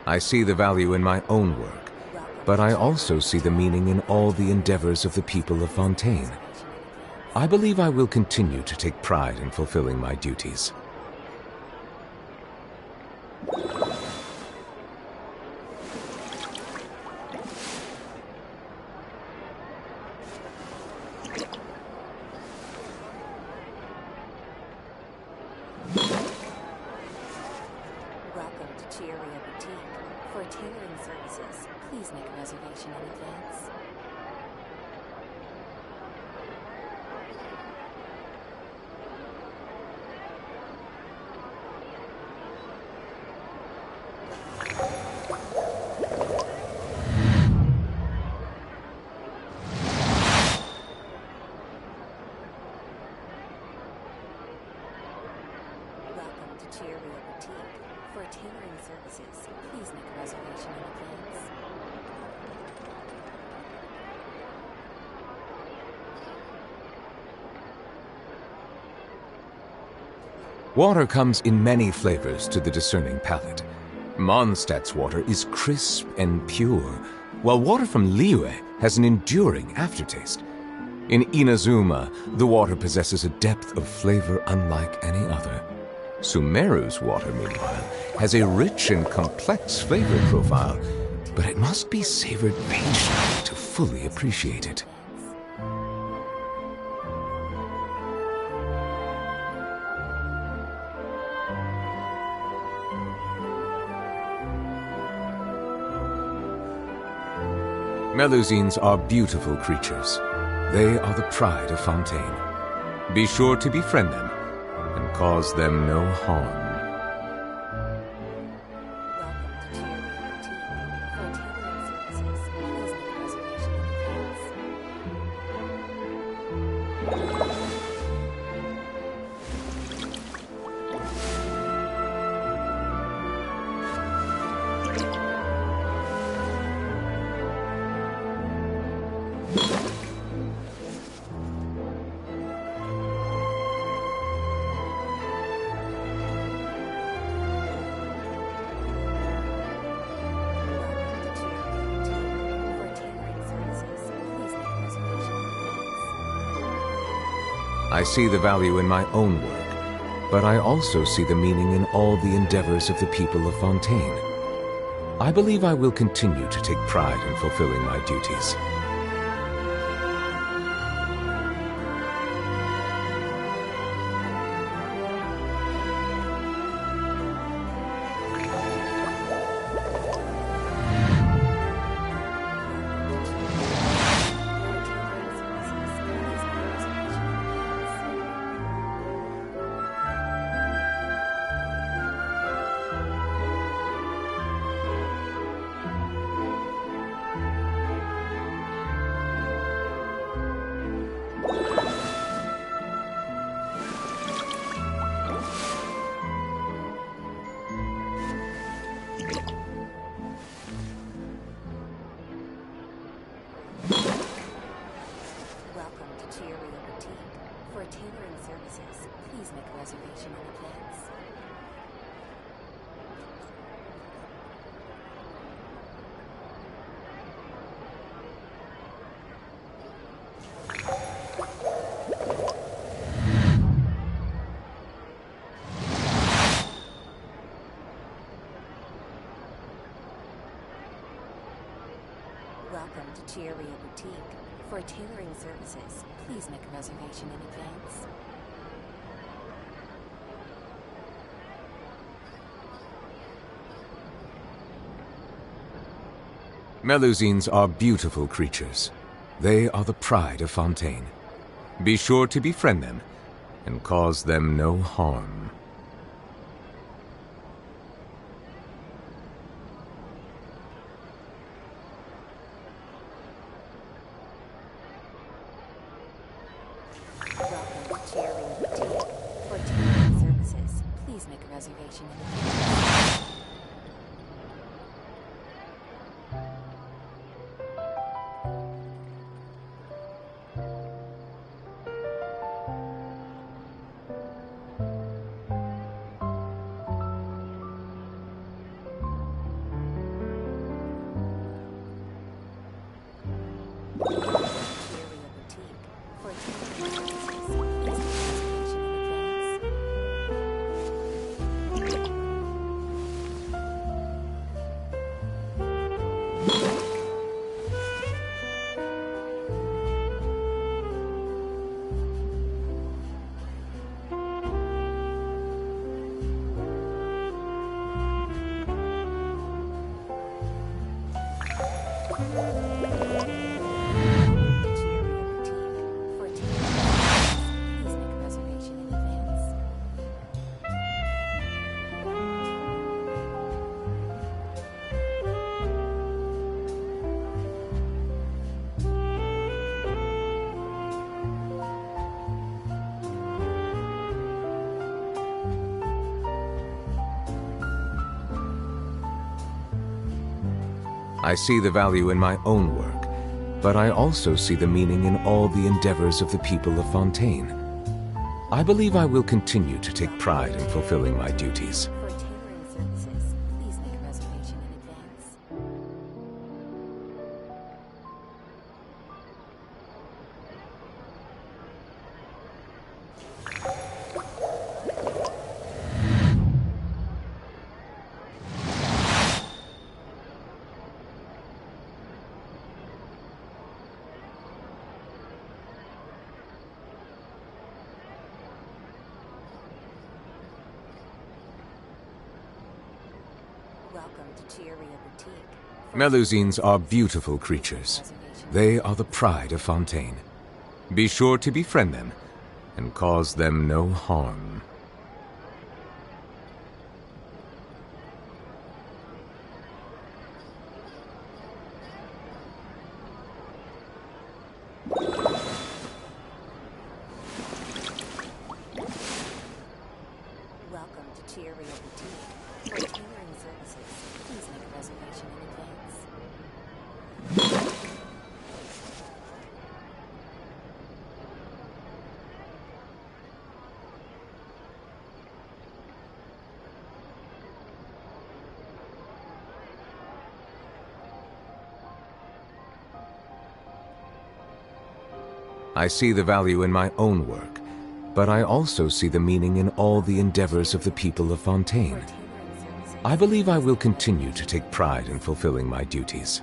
I see the value in my own work, but I also see the meaning in all the endeavors of the people of Fontaine. I believe I will continue to take pride in fulfilling my duties. Water comes in many flavors to the discerning palate. Mondstadt's water is crisp and pure, while water from Liyue has an enduring aftertaste. In Inazuma, the water possesses a depth of flavor unlike any other. Sumeru's water, meanwhile, has a rich and complex flavor profile, but it must be savored patiently to fully appreciate it. Melusines are beautiful creatures. They are the pride of Fontaine. Be sure to befriend them and cause them no harm. I see the value in my own work, but I also see the meaning in all the endeavors of the people of Fontaine. I believe I will continue to take pride in fulfilling my duties. Welcome to Chiaria Boutique. For tailoring services, please make a reservation in advance. Melusines are beautiful creatures. They are the pride of Fontaine. Be sure to befriend them and cause them no harm. Welcome to Chiaria Boutique. For tailoring services, please make a reservation in advance. I see the value in my own work, but I also see the meaning in all the endeavors of the people of Fontaine. I believe I will continue to take pride in fulfilling my duties. For tailoring services, please make a reservation in advance. Welcome to Chiaria Boutique. Melusines are beautiful creatures. They are the pride of Fontaine. Be sure to befriend them and cause them no harm. Welcome to Chiaria Boutique. For tailoring services, please make a reservation in advance. I see the value in my own work, but I also see the meaning in all the endeavors of the people of Fontaine. I believe I will continue to take pride in fulfilling my duties.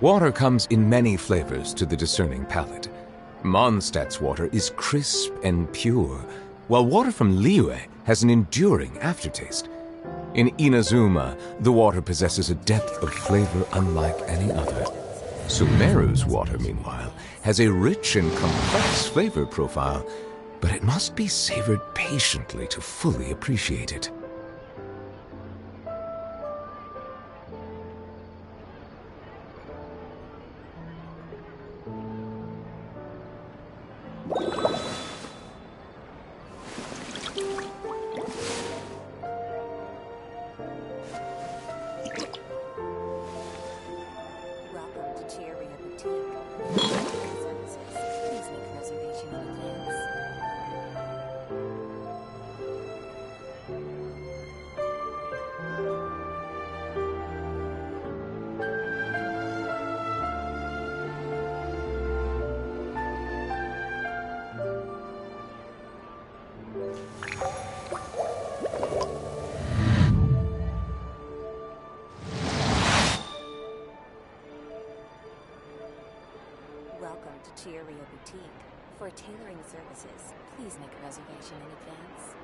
Water comes in many flavors to the discerning palate. Mondstadt's water is crisp and pure, while water from Liyue has an enduring aftertaste. In Inazuma, the water possesses a depth of flavor unlike any other. Sumeru's water, meanwhile, has a rich and complex flavor profile, but it must be savored patiently to fully appreciate it. Welcome to Chioria Boutique. For tailoring services, please make a reservation in advance.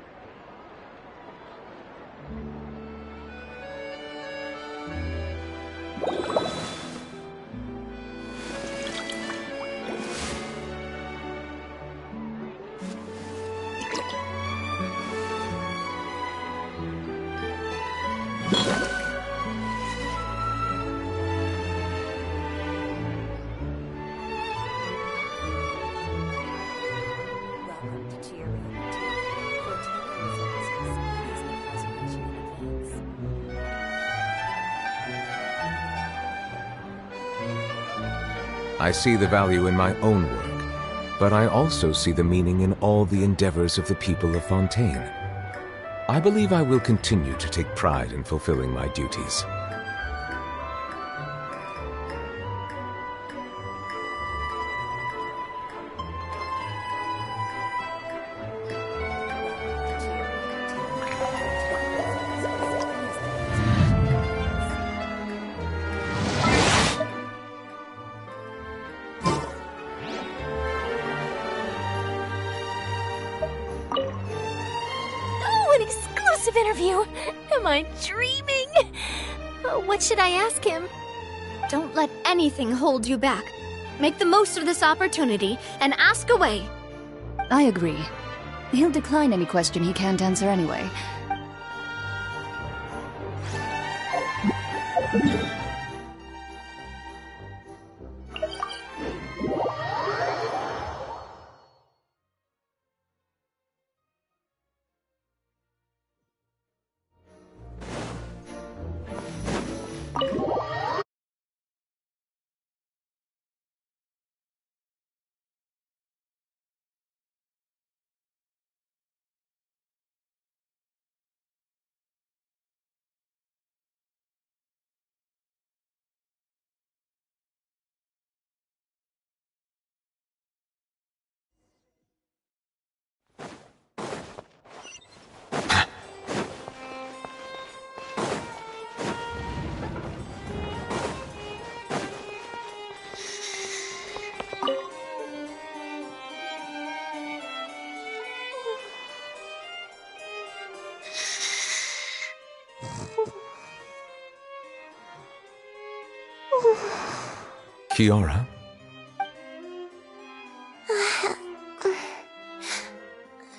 I see the value in my own work, but I also see the meaning in all the endeavors of the people of Fontaine. I believe I will continue to take pride in fulfilling my duties. Interview. Am I dreaming? What should I ask him? Don't let anything hold you back. Make the most of this opportunity and ask away. I agree. He'll decline any question he can't answer anyway. Kiara?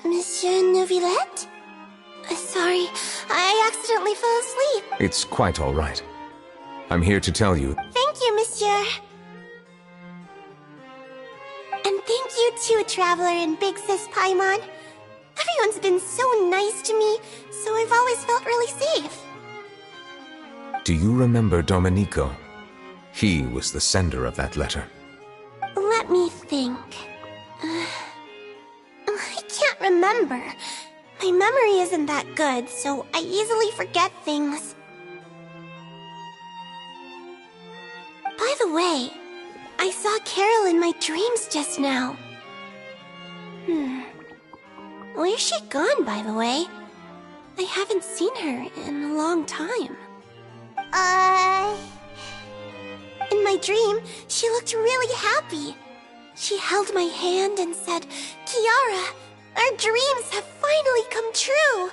Monsieur Neuvillette? Sorry, I accidentally fell asleep. It's quite all right. I'm here to tell you... Thank you, Monsieur. And thank you too, Traveler and Big Sis Paimon. Everyone's been so nice to me, so I've always felt really safe. Do you remember Domenico? He was the sender of that letter. Let me think. I can't remember. My memory isn't that good, so I easily forget things. By the way, I saw Carol in my dreams just now. Where's she gone, by the way? I haven't seen her in a long time. In my dream, she looked really happy. She held my hand and said, "Kiara, our dreams have finally come true."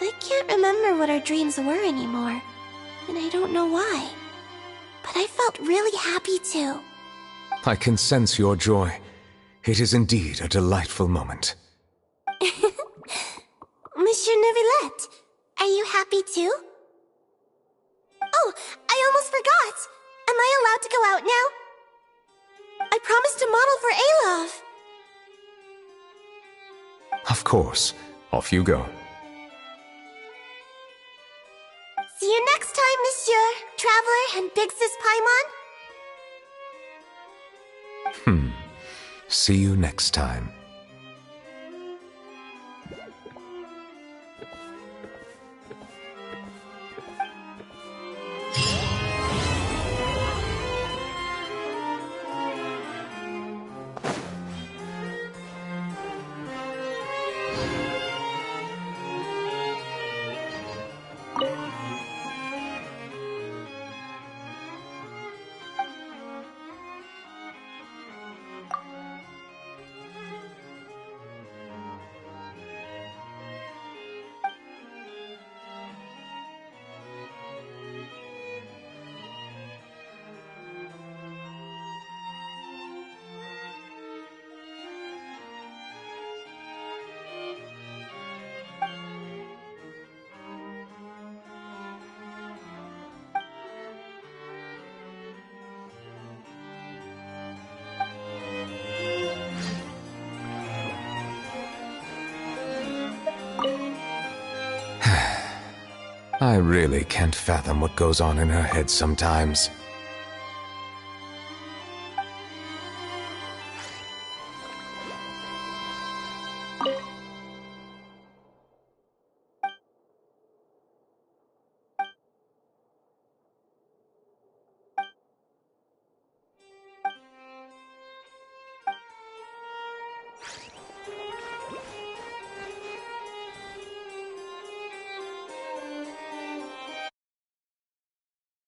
I can't remember what our dreams were anymore, and I don't know why. But I felt really happy too. I can sense your joy. It is indeed a delightful moment. Monsieur Neuvillette, are you happy too? Oh, I almost forgot! Am I allowed to go out now? I promised to model for Alov. Of course. Off you go. See you next time, Monsieur, Traveler, and Big Sis Paimon. See you next time. I really can't fathom what goes on in her head sometimes.